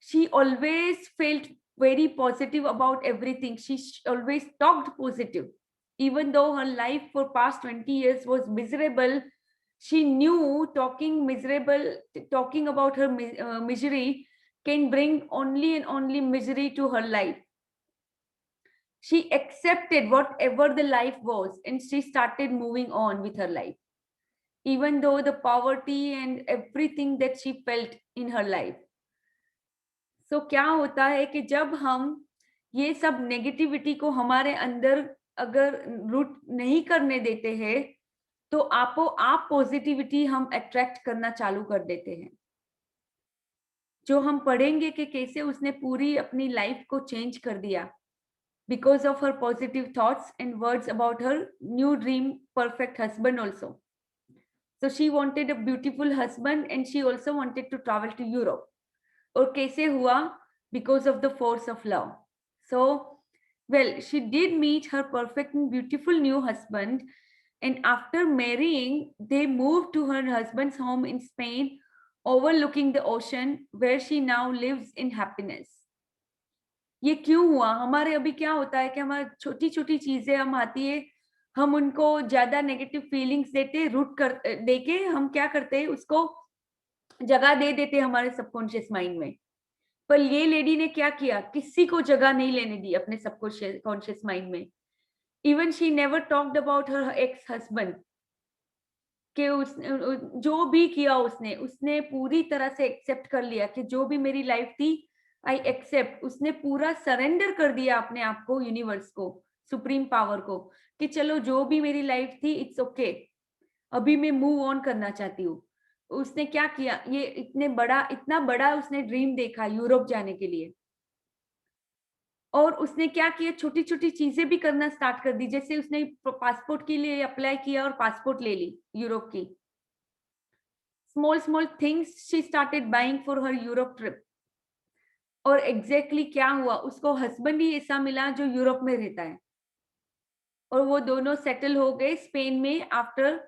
she always felt very positive about everything. She always talked positive. Even though her life for past 20 years was miserable, she knew talking about her misery can bring only and only misery to her life. She accepted whatever the life was and she started moving on with her life, even though the poverty and everything that she felt in her life. So क्या होता है कि जब हम ये सब negativity को हमारे अंदर अगर रूट नहीं करने देते हैं, तो आप पॉजिटिविटी हम अट्रैक्ट करना चालू कर देते हैं. जो हम पढ़ेंगे कि कैसे उसने पूरी अपनी लाइफ को चेंज कर दिया because of her positive thoughts and words about her new dream perfect husband also. So she wanted a beautiful husband and she also wanted to travel to Europe. और कैसे हुआ? Because of the force of love. So, well, she did meet her perfect and beautiful new husband, and after marrying, they moved to her husband's home in Spain, overlooking the ocean, where she now lives in happiness. ये क्यों हुआ? हमारे अभी क्या होता है कि हमारी छोटी छोटी चीजें हम आती है, हम उनको ज्यादा नेगेटिव फीलिंग्स देते, रूट कर देके हम क्या करते हैं, उसको जगह दे देते हमारे सबकॉन्शियस माइंड में. पर ये लेडी ने क्या किया? किसी को जगह नहीं लेने दी अपने सबकॉन्शियस माइंड में. Even she never talked about her ex husband कि जो भी किया उसने पूरी तरह से एक्सेप्ट कर लिया कि जो भी मेरी लाइफ थी आई एक्सेप्ट. उसने पूरा सरेंडर कर दिया अपने आप को यूनिवर्स को, सुप्रीम पावर को, कि चलो जो भी मेरी लाइफ थी इट्स ओके, अभी मैं मूव ऑन करना चाहती हूँ. उसने क्या किया? ये इतना बड़ा उसने ड्रीम देखा यूरोप जाने के लिए, और उसने क्या किया? छोटी छोटी चीजें भी करना स्टार्ट कर दी. जैसे उसने पासपोर्ट के लिए अप्लाई किया और पासपोर्ट ले ली यूरोप की. Small things she started buying for her Europe trip. और एग्जैक्टली क्या हुआ? उसको हस्बैंड ही ऐसा मिला जो यूरोप में रहता है, और वो दोनों सेटल हो गए स्पेन में आफ्टर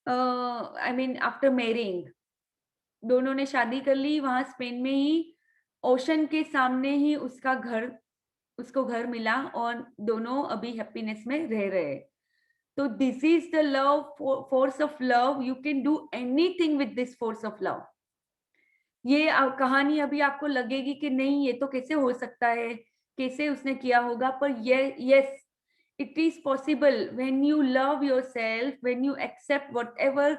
आफ्टर मैरिंग. दोनों ने शादी कर ली वहां स्पेन में ही, ओशन के सामने ही उसको घर मिला, और दोनों अभी हैप्पीनेस में रह रहे. तो this is the love, force of love. You can do anything with this force of love. ये कहानी अभी आपको लगेगी कि नहीं ये तो कैसे हो सकता है, कैसे उसने किया होगा, पर yes, it is possible when you love yourself, when you accept whatever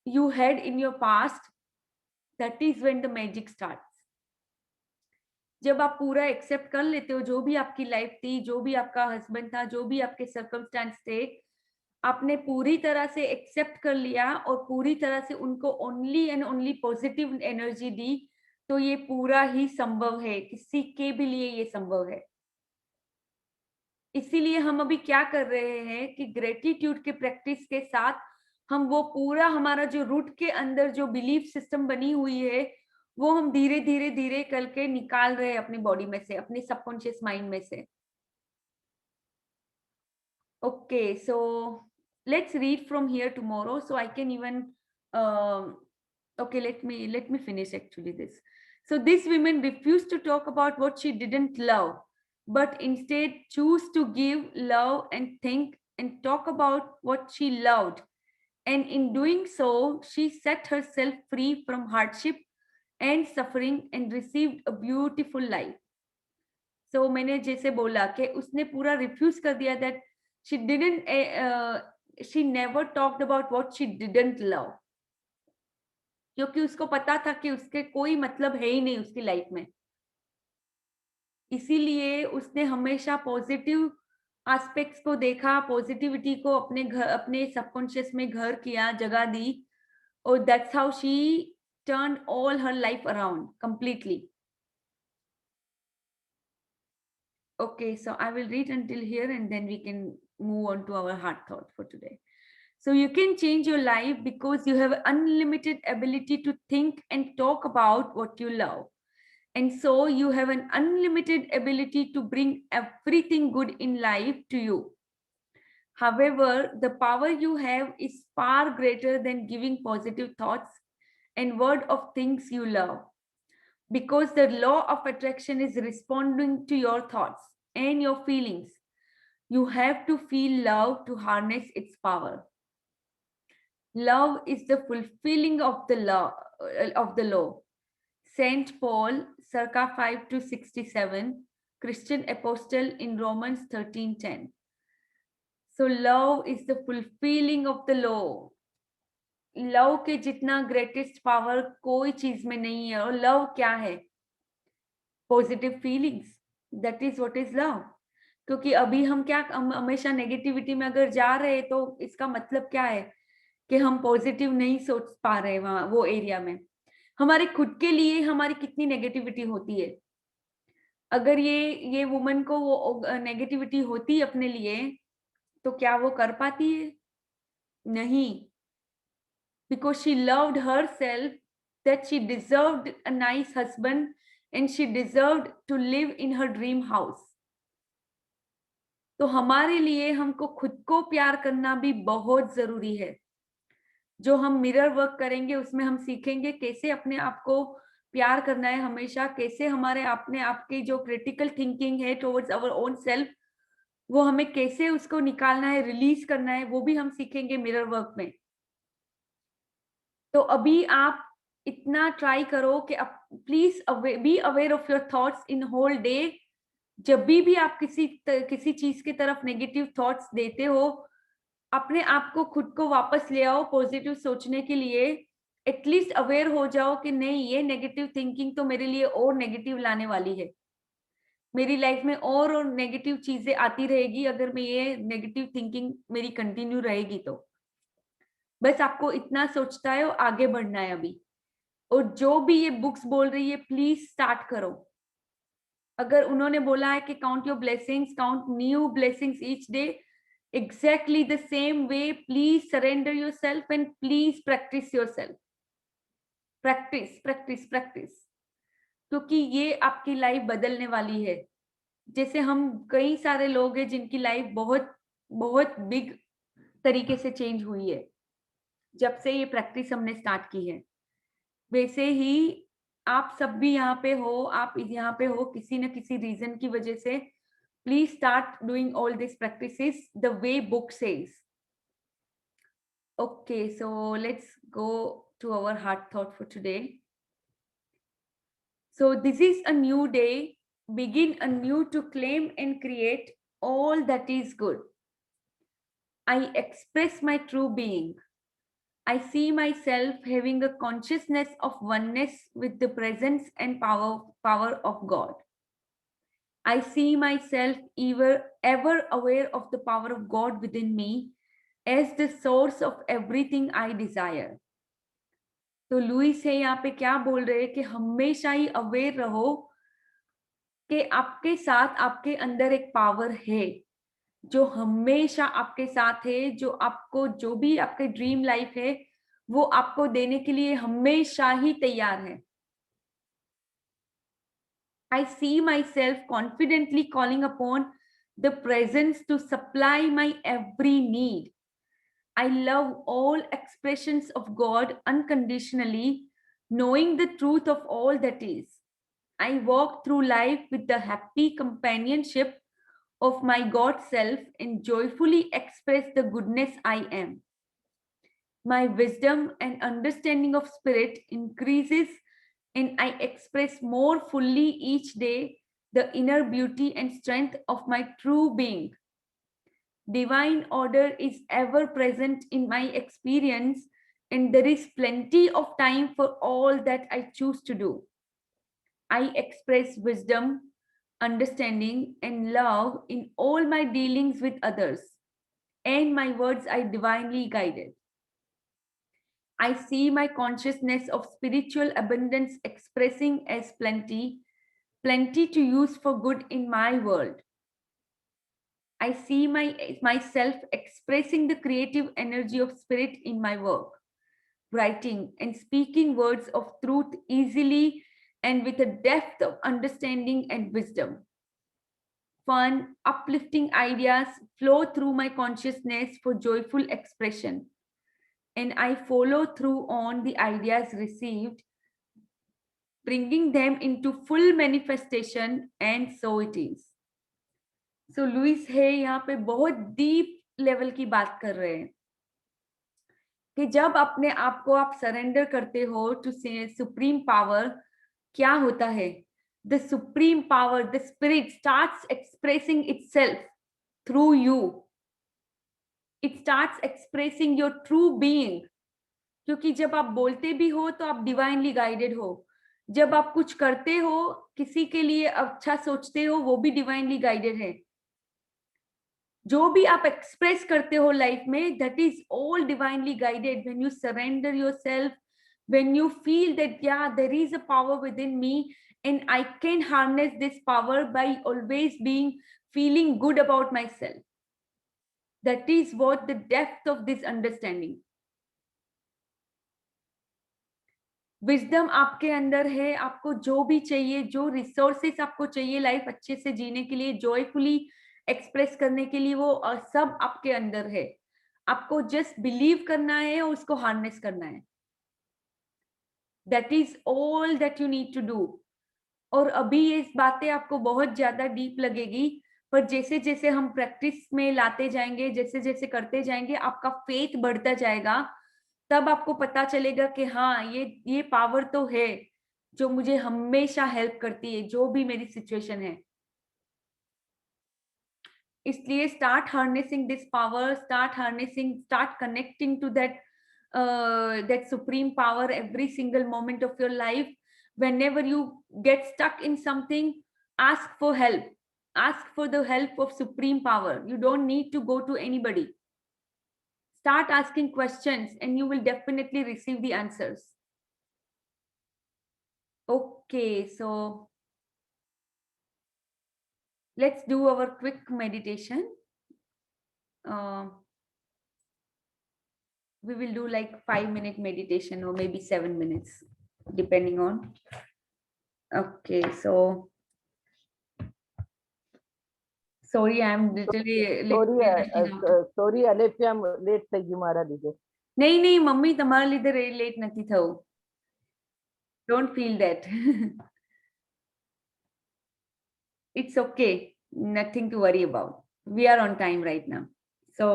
you had in your past. That is when the magic starts. जब आप पूरा एक्सेप्ट कर लेते हो जो भी आपकी लाइफ थी, जो भी आपका हस्बैंड था, जो भी आपके सर्कमस्टेंस थे, आपने पूरी तरह से एक्सेप्ट कर लिया और पूरी तरह से उनको only and only positive energy दी, तो ये पूरा ही संभव है, किसी के भी लिए ये संभव है। इसीलिए हम अभी क्या कर रहे हैं कि ग्रेटिट्यूड के प्रैक्टिस के साथ हम वो पूरा हमारा जो रूट के अंदर जो बिलीफ सिस्टम बनी हुई है, वो हम धीरे धीरे धीरे करके निकाल रहे हैं अपनी बॉडी में से, अपने सबकॉन्शियस माइंड में से। Okay, so let's read from here tomorrow. So I can even okay, let me finish actually this. So these women refused to talk about what she didn't love, but instead choose to give love and think and talk about what she loved. And in doing so, she set herself free from hardship and suffering and received a beautiful life. So मैंने जैसे बोला कि उसने पूरा refuse कर दिया that she never talked about what she didn't love, क्योंकि उसको पता था कि उसके कोई मतलब है ही नहीं उसकी लाइफ में। इसीलिए उसने हमेशा पॉजिटिव एस्पेक्ट्स को देखा, पॉजिटिविटी को अपने घर, अपने सबकॉन्शियस में घर किया, जगह दी, और that's how she turned all her life around completely. Okay, so I will read until here and then we can move on to our heart thought for today. So you can change your life because you have unlimited ability to think and talk about what you love. And so you have an unlimited ability to bring everything good in life to you. However, the power you have is far greater than giving positive thoughts and word of things you love. Because the law of attraction is responding to your thoughts and your feelings. You have to feel love to harness its power. Love is the fulfilling of the law. Saint Paul, circa 5 to 67, Christian apostle in Romans 13:10. So love is the fulfilling of the law. Love के जितना greatest power कोई चीज में नहीं है। और love क्या है? Positive feelings, that is what is love. क्योंकि अभी हम हमेशा नेगेटिविटी में अगर जा रहे हैं तो इसका मतलब क्या है कि हम पॉजिटिव नहीं सोच पा रहे वहां वो एरिया में। हमारे खुद के लिए हमारी कितनी नेगेटिविटी होती है। अगर ये वुमन को वो नेगेटिविटी होती अपने लिए तो क्या वो कर पाती है? नहीं। Because she loved herself, that she deserved a nice husband and she deserved to live in her dream house. तो हमारे लिए हमको खुद को प्यार करना भी बहुत जरूरी है। जो हम मिरर वर्क करेंगे उसमें हम सीखेंगे कैसे अपने आप को प्यार करना है हमेशा, कैसे हमारे अपने आप की जो क्रिटिकल थिंकिंग है टुवर्ड्स आवर ओन सेल्फ, वो हमें कैसे उसको निकालना है, रिलीज करना है, वो भी हम सीखेंगे मिरर वर्क में। तो अभी आप इतना ट्राई करो कि please be aware of your thoughts in whole day. जब भी आप किसी चीज की तरफ नेगेटिव थॉट्स देते हो, अपने आप को खुद को वापस ले आओ पॉजिटिव सोचने के लिए। एटलीस्ट अवेयर हो जाओ कि नहीं, ये नेगेटिव थिंकिंग तो मेरे लिए और नेगेटिव लाने वाली है, मेरी लाइफ में और नेगेटिव चीजें आती रहेगी अगर मैं ये नेगेटिव थिंकिंग मेरी कंटिन्यू रहेगी तो। बस आपको इतना सोचता है और आगे बढ़ना है अभी। और जो भी ये बुक्स बोल रही है प्लीज स्टार्ट करो। अगर उन्होंने बोला है कि count your blessings, count new blessings each day, exactly the same way please surrender yourself and please practice yourself. Practice practice practice, क्योंकि ये आपकी लाइफ बदलने वाली है। जैसे हम कई सारे लोग हैं जिनकी लाइफ बहुत बहुत बिग तरीके से चेंज हुई है जब से ये प्रैक्टिस हमने स्टार्ट की है। वैसे ही आप सब भी यहाँ पे हो, आप यहाँ पे हो किसी न किसी रीजन की वजह से। Please start doing all this practices the way book says. Okay, so let's go to our heart thought for today. So this is a new day, begin anew to claim and create all that is good. I express my true being. I see myself having a consciousness of oneness with the presence and power of God. I see myself ever aware of the power of God within me as the source of everything I desire. तो Louis है यहाँ पे क्या बोल रहे हैं कि हमेशा ही अवेयर रहो कि आपके साथ आपके अंदर एक पावर है जो हमेशा आपके साथ है, जो आपको जो भी आपके ड्रीम लाइफ है वो आपको देने के लिए हमेशा ही तैयार है. I see myself confidently calling upon the presence to supply my every need. I love all expressions of God unconditionally, knowing the truth of all that is. I walk through life with the happy companionship of my God self and joyfully express the goodness I am. My wisdom and understanding of spirit increases, and I express more fully each day the inner beauty and strength of my true being. Divine order is ever present in my experience, and there is plenty of time for all that I choose to do. I express wisdom, understanding, and love in all my dealings with others, and my words are divinely guided. I see my consciousness of spiritual abundance expressing as plenty, plenty to use for good in my world. I see myself expressing the creative energy of spirit in my work, writing and speaking words of truth easily and with a depth of understanding and wisdom. Fun, uplifting ideas flow through my consciousness for joyful expression, and I follow through on the ideas received, bringing them into full manifestation, and so it is. So Louise है यहाँ पे बहुत deep level की बात कर रहे हैं कि जब अपने आप को आप सरेंडर करते हो टू सुप्रीम पावर, क्या होता है? The supreme power, the spirit starts expressing itself through you. It starts expressing your true being. क्योंकि जब आप बोलते भी हो तो आप डिवाइनली गाइडेड हो. जब आप कुछ करते हो, किसी के लिए अच्छा सोचते हो, वो भी डिवाइनली गाइडेड है. जो भी आप एक्सप्रेस करते हो लाइफ में, that is all divinely guided. When you surrender yourself, when you feel that yeah there is a power within me and I can harness this power by always feeling good about myself. That is what the depth of this understanding. Wisdom आपके अंदर है. आपको जो भी चाहिए, जो resources आपको चाहिए लाइफ अच्छे से जीने के लिए, जॉयफुली एक्सप्रेस करने के लिए, वो सब आपके अंदर है. आपको जस्ट बिलीव करना है और उसको हार्नेस करना है. That is all that you need to do. और अभी ये बातें आपको बहुत ज्यादा डीप लगेगी, पर जैसे जैसे हम प्रैक्टिस में लाते जाएंगे, जैसे जैसे करते जाएंगे, आपका फेथ बढ़ता जाएगा. तब आपको पता चलेगा कि हाँ, ये पावर तो है जो मुझे हमेशा हेल्प करती है, जो भी मेरी सिचुएशन है. इसलिए start harnessing this power, start connecting to that supreme power every single moment of your life. Whenever you get stuck in something, ask for help. Ask for the help of supreme power. You don't need to go to anybody. Start asking questions and you will definitely receive the answers. Okay, so let's do our quick meditation. We will do like 5-minute meditation or maybe 7 minutes, depending on. Okay, so sorry, I'm literally sorry Alexia, late થઈ ગયું મારા લીધે. नहीं mummy, તમારા લીધે late નથી થવું. Don't feel that. It's okay, nothing to worry about. We are on time right now. So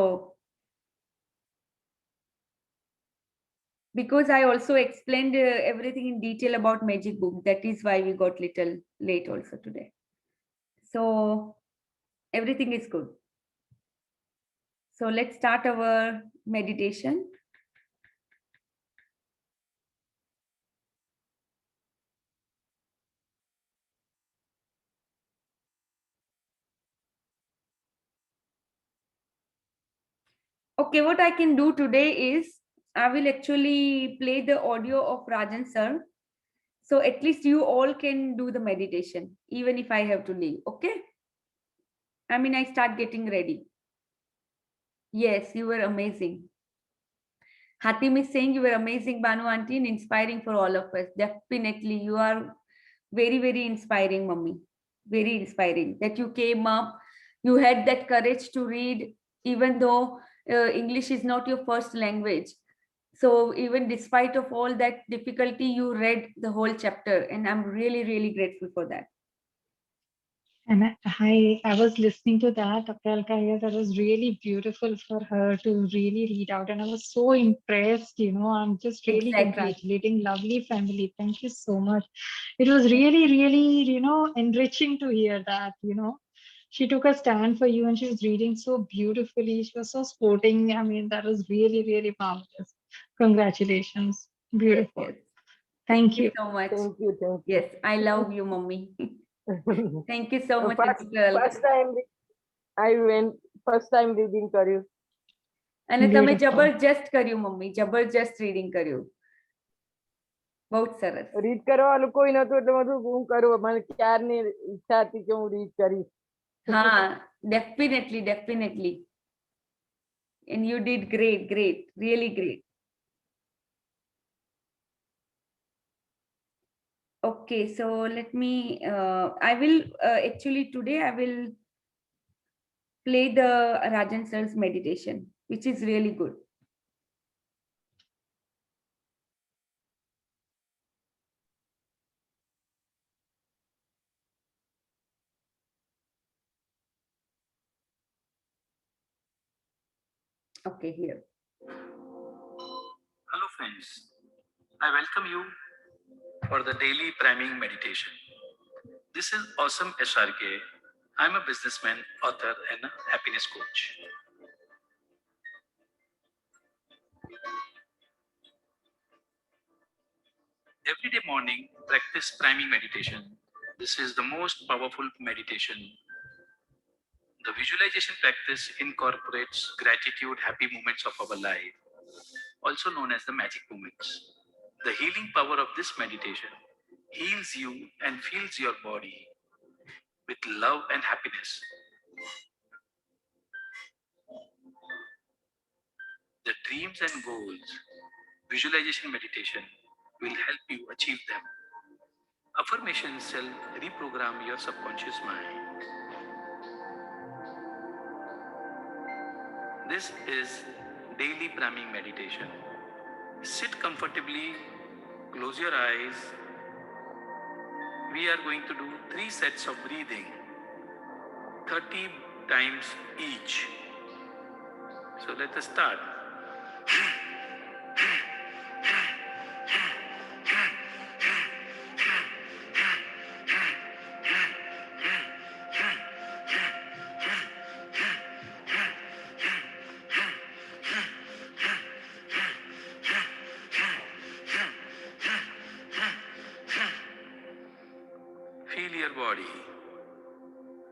because I also explained everything in detail about Magic Book, that is why we got little late also today. So everything is good. So let's start our meditation. Okay, what I can do today is I will actually play the audio of Rajan sir. So at least you all can do the meditation, even if I have to leave. Okay. I mean, I start getting ready. Yes, you were amazing. Hatim is saying you were amazing, Banu Auntie, and inspiring for all of us. Definitely, you are very, very inspiring, Mummy. Very inspiring that you came up, you had that courage to read, even though English is not your first language. So even despite of all that difficulty, you read the whole chapter, and I'm really, really grateful for that. And I was listening to that, Apalka, yes, that was really beautiful for her to really read out. And I was so impressed, I'm just really Exactly. congratulating lovely family. Thank you so much. It was really, really, enriching to hear that. She took a stand for you and she was reading so beautifully. She was so sporting. I mean, that was really, really marvelous. Congratulations. Yes, Beautiful. yes. Thank Thank you you. so much. Thank you. Yes, I love you, Mummy. Thank you so much, first, girl. first time reading કર્યું. અને તમે Beautiful. જબરજસ્ત કર્યું mummy, જબરજસ્ત reading કર્યું. बहुत સરસ. Read કરવા વાળું કોઈ નતું એટલે બધું હું કરું. મને ક્યારની ઈચ્છા હતી કે હું રીડ કરીશ. હા, definitely, definitely. And you did great, great, really great. Okay, so let me, I will actually today I will play the Rajan sir's meditation, which is really good. Okay, here. Hello friends, I welcome you for the daily priming meditation. This is Awesome SRK. I'm a businessman, author, and a happiness coach. Everyday morning, practice priming meditation. This is the most powerful meditation. The visualization practice incorporates gratitude, happy moments of our life, also known as the magic moments. The healing power of this meditation heals you and fills your body with love and happiness. The dreams and goals, visualization meditation will help you achieve them. Affirmations shall reprogram your subconscious mind. This is daily priming meditation. Sit comfortably, close your eyes. We are going to do 3 sets of breathing, 30 times each. So let us start. Feel your body.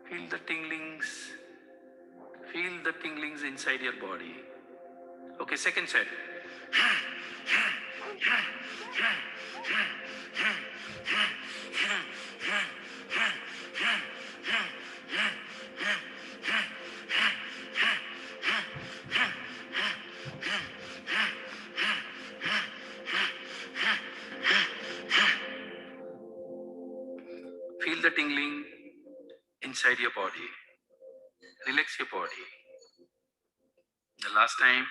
Feel the tinglings. Feel the tinglings inside your body. Okay, second set. Feel the tingling inside your body. Relax your body. The last time,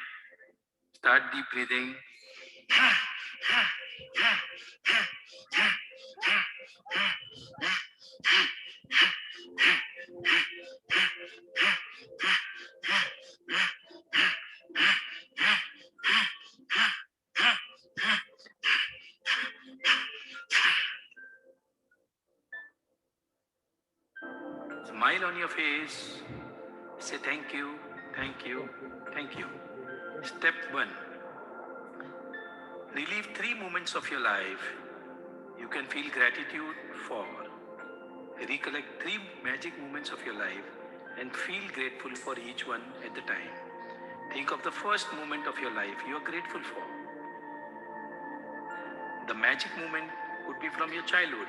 start deep breathing. Smile on your face. Say thank you, thank you, thank you. Step 1. Relive 3 moments of your life you can feel gratitude for. Recollect 3 magic moments of your life and feel grateful for each one at the time. Think of the first moment of your life you are grateful for. The magic moment could be from your childhood,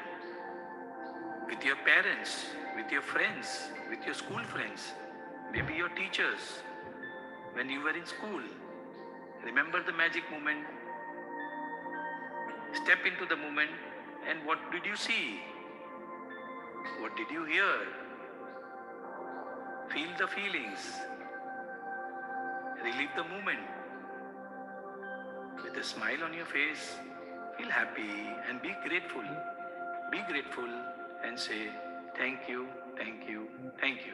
with your parents, with your friends, with your school friends, maybe your teachers, when you were in school. Remember the magic moment. Step into the moment, and what did you see? What did you hear? Feel the feelings. Relive the moment. With a smile on your face, feel happy and be grateful. Be grateful and say, thank you, thank you, thank you.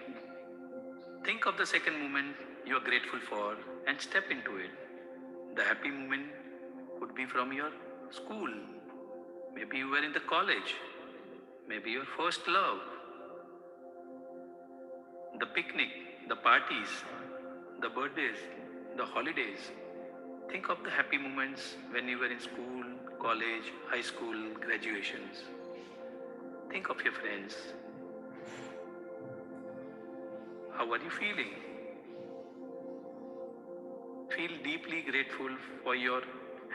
Think of the second moment you are grateful for and step into it. The happy moment could be from your school. Maybe you were in the college. Maybe your first love. The picnic, the parties, the birthdays, the holidays. Think of the happy moments when you were in school, college, high school, graduations. Think of your friends. How are you feeling? Feel deeply grateful for your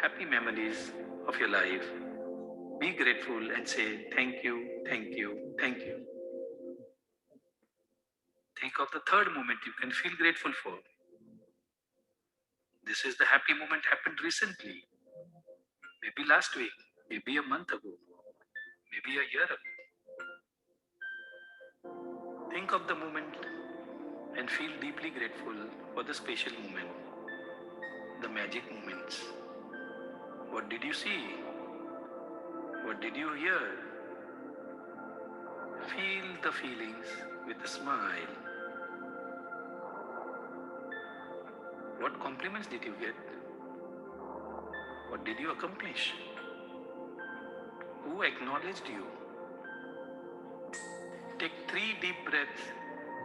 happy memories of your life. Be grateful and say thank you, thank you, thank you. Think of the third moment you can feel grateful for. This is the happy moment happened recently. Maybe last week, maybe a month ago, maybe a year ago. Think of the moment and feel deeply grateful for the special moment, the magic moments. What did you see? What did you hear? Feel the feelings with a smile. What compliments did you get? What did you accomplish? Who acknowledged you? Take 3 deep breaths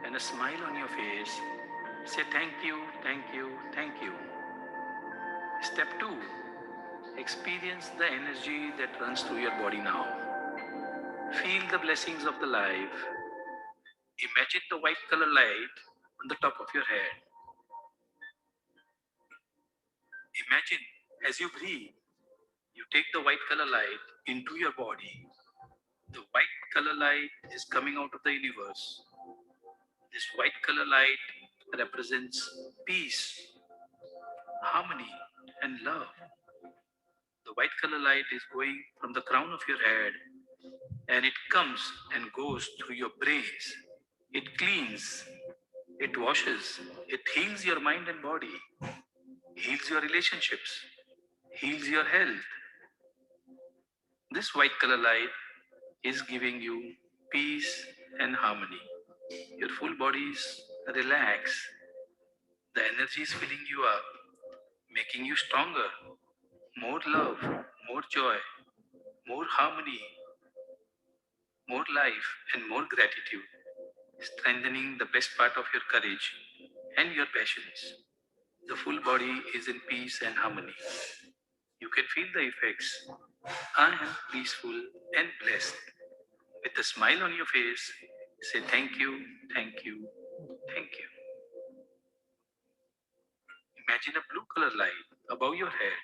and a smile on your face. Say thank you, thank you, thank you. Step 2. Experience the energy that runs through your body now. Feel the blessings of the life. Imagine the white color light on the top of your head. Imagine as you breathe, you take the white color light into your body. The white color light is coming out of the universe. This white color light represents peace, harmony, and love. The white color light is going from the crown of your head and it comes and goes through your brains. It cleans, it washes, it heals your mind and body, heals your relationships, heals your health. This white color light is giving you peace and harmony. Your full body is relaxed. The energy is filling you up, making you stronger. More love, more joy, more harmony, more life, and more gratitude, strengthening the best part of your courage and your passions. The full body is in peace and harmony. You can feel the effects. I am peaceful and blessed. With a smile on your face, say thank you, thank you, thank you. Imagine a blue color light above your head.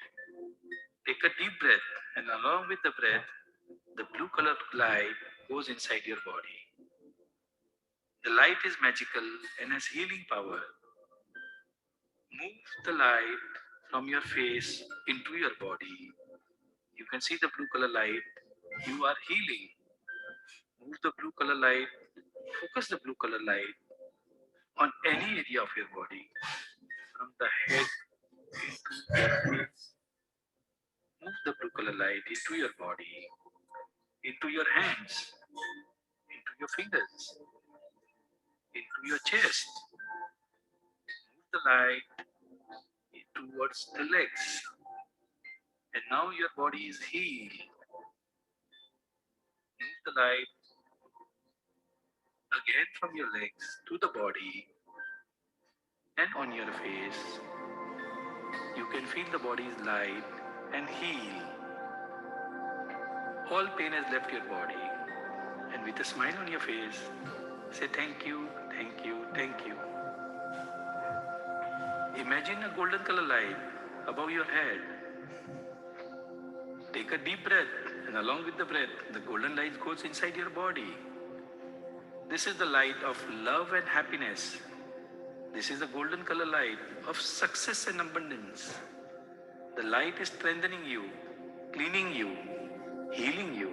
Take a deep breath, and along with the breath, the blue color light goes inside your body. The light is magical and has healing power. Move the light from your face into your body. You can see the blue color light. You are healing. Move the blue color light. Focus the blue color light on any area of your body, from the head into your face. Move the blue color light into your body, into your hands, into your fingers, into your chest. Move the light towards the legs. And now your body is healed. Move the light again from your legs to the body and on your face. You can feel the body is light and heal. All pain has left your body. And with a smile on your face, say thank you, thank you, thank you. imagine a golden color light above your head. Take a deep breath, and along with the breath, the golden light goes inside your body. This is the light of love and happiness. This is the golden color light of success and abundance. The light is strengthening you, cleaning you, healing you.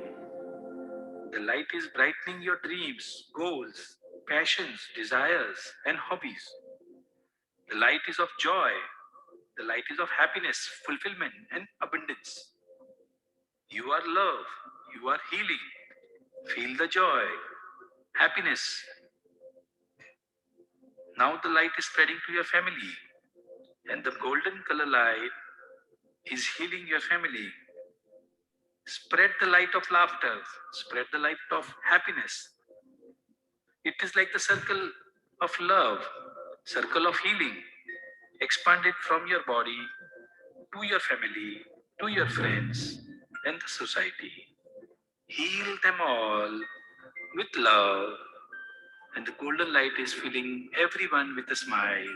The light is brightening your dreams, goals, passions, desires, and hobbies. The light is of joy. The light is of happiness, fulfillment, and abundance. You are love. You are healing. Feel the joy, happiness. Now the light is spreading to your family, and the golden color light is healing your family. Spread the light of laughter, spread the light of happiness. It is like the circle of love, circle of healing, expanded from your body to your family, to your friends, and the society. Heal them all with love, and the golden light is filling everyone with a smile.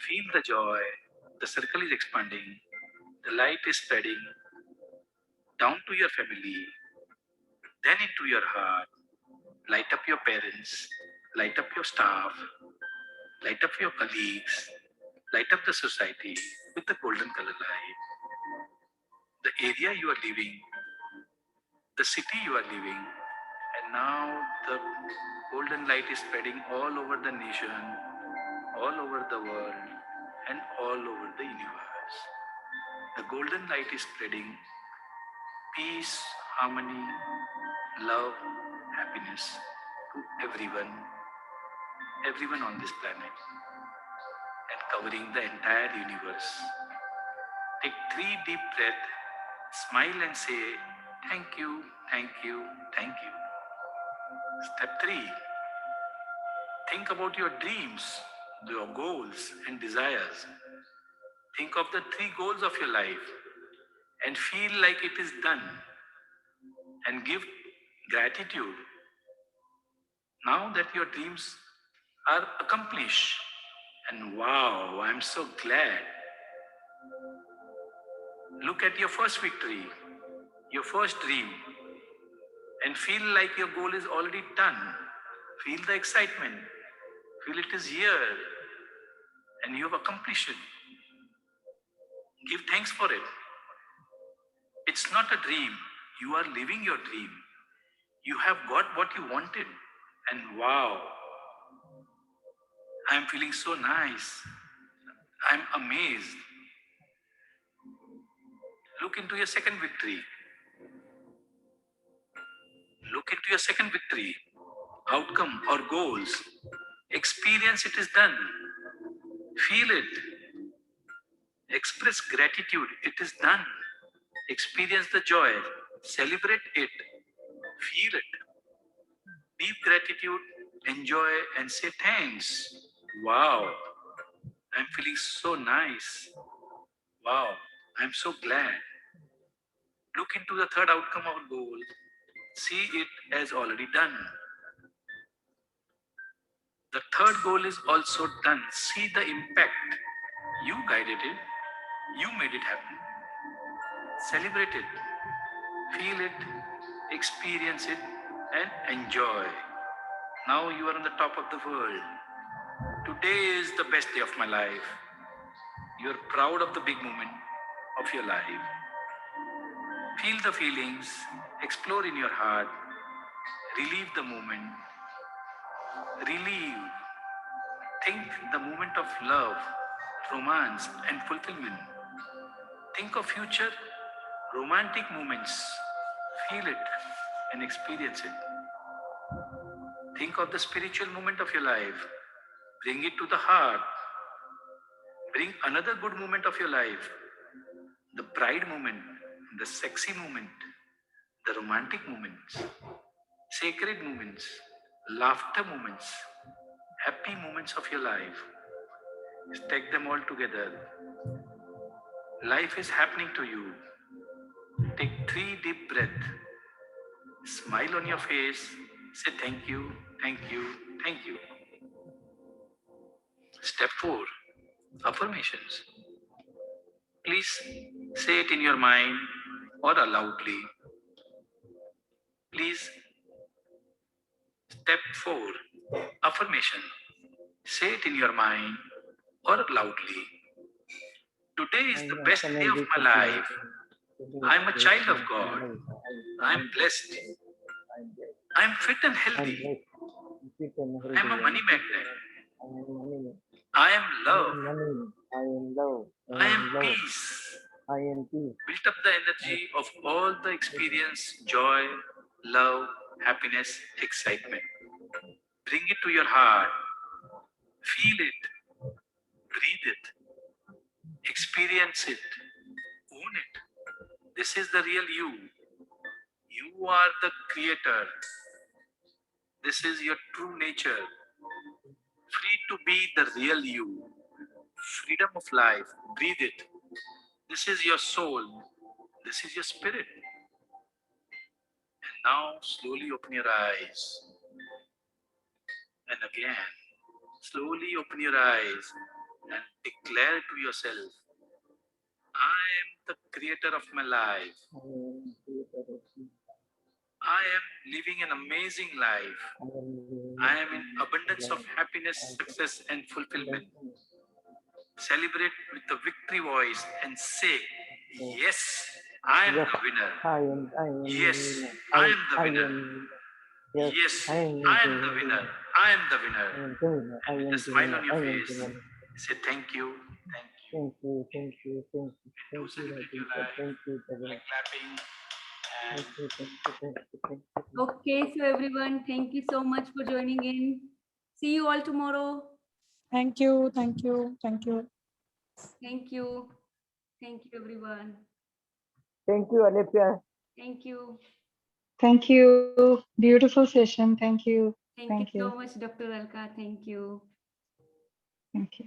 Feel the joy, the circle is expanding, the light is spreading down to your family, then into your heart. Light up your parents, light up your staff, light up your colleagues, light up the society with the golden color light. The area you are living, the city you are living, and now the golden light is spreading all over the nation, all over the world, and all over the universe. The golden light is spreading peace, harmony, love, happiness to everyone on this planet, and covering the entire universe. Take 3 deep breaths, smile and say, thank you, thank you, thank you. Step 3, think about your dreams, your goals and desires. Think of the 3 goals of your life and feel like it is done, and give gratitude. Now that your dreams are accomplished, and wow, I'm so glad. Look at your first victory, your first dream, and feel like your goal is already done. Feel the excitement. Feel it is here, and you have accomplished it. Give thanks for it. It's not a dream. You are living your dream. You have got what you wanted, and wow, I'm feeling so nice. I'm amazed. Look into your second victory. Look into your second victory, outcome or goals. Experience it is done. Feel it. Express gratitude. It is done. Experience the joy. Celebrate it. Feel it. Deep gratitude. Enjoy and say thanks. Wow. I'm feeling so nice. Wow. I'm so glad. Look into the third outcome or goal. See it as already done. The third goal is also done. See the impact. You guided it. You made it happen. Celebrate it. Feel it. Experience it and enjoy. Now you are on the top of the world. Today is the best day of my life. You are proud of the big moment of your life. Feel the feelings. Explore in your heart. Relieve the moment. Relieve. Think the moment of love, romance, and fulfillment. Think of future romantic moments. Feel it and experience it. Think of the spiritual moment of your life. Bring it to the heart. Bring another good moment of your life. The pride moment, the sexy moment, the romantic moments, sacred moments, laughter moments, happy moments of your life. Take them all together. Life is happening to you. Take 3 deep breaths. Smile on your face. Say thank you, thank you, thank you. Step 4. Affirmations. Please say it in your mind or aloudly. Please. Step 4. Affirmation. Say it in your mind or loudly. Today is the best day of my life. I am a child of God. I am blessed. I am fit and healthy. I am a money magnet. I am love. I am peace. Build up the energy of all the experience, joy, love, happiness, excitement. Bring it to your heart. Feel it. Breathe it. Experience it. Own it. This is the real you. You are the creator. This is your true nature. Free to be the real you. Freedom of life. Breathe it. This is your soul. This is your spirit. And now slowly open your eyes. And again, slowly open your eyes and declare to yourself, I am the creator of my life. I am living an amazing life. I am in abundance of happiness, success, and fulfillment. Celebrate with the victory voice and say, yes, I am the winner. Yes, I am the winner. Yes, I am the winner. I am the winner. And with a smile on your face, say thank you, thank you. Thank you. Do celebrate your life by clapping and Okay, so everyone, thank you so much for joining in. See you all tomorrow. Thank you. Thank you. Thank you. Thank you. Thank you, everyone. Thank you, Alethea. Thank you. Thank you. Beautiful session. Thank you. Thank Thank you you. so much, Dr. Alka. Thank you. Thank you.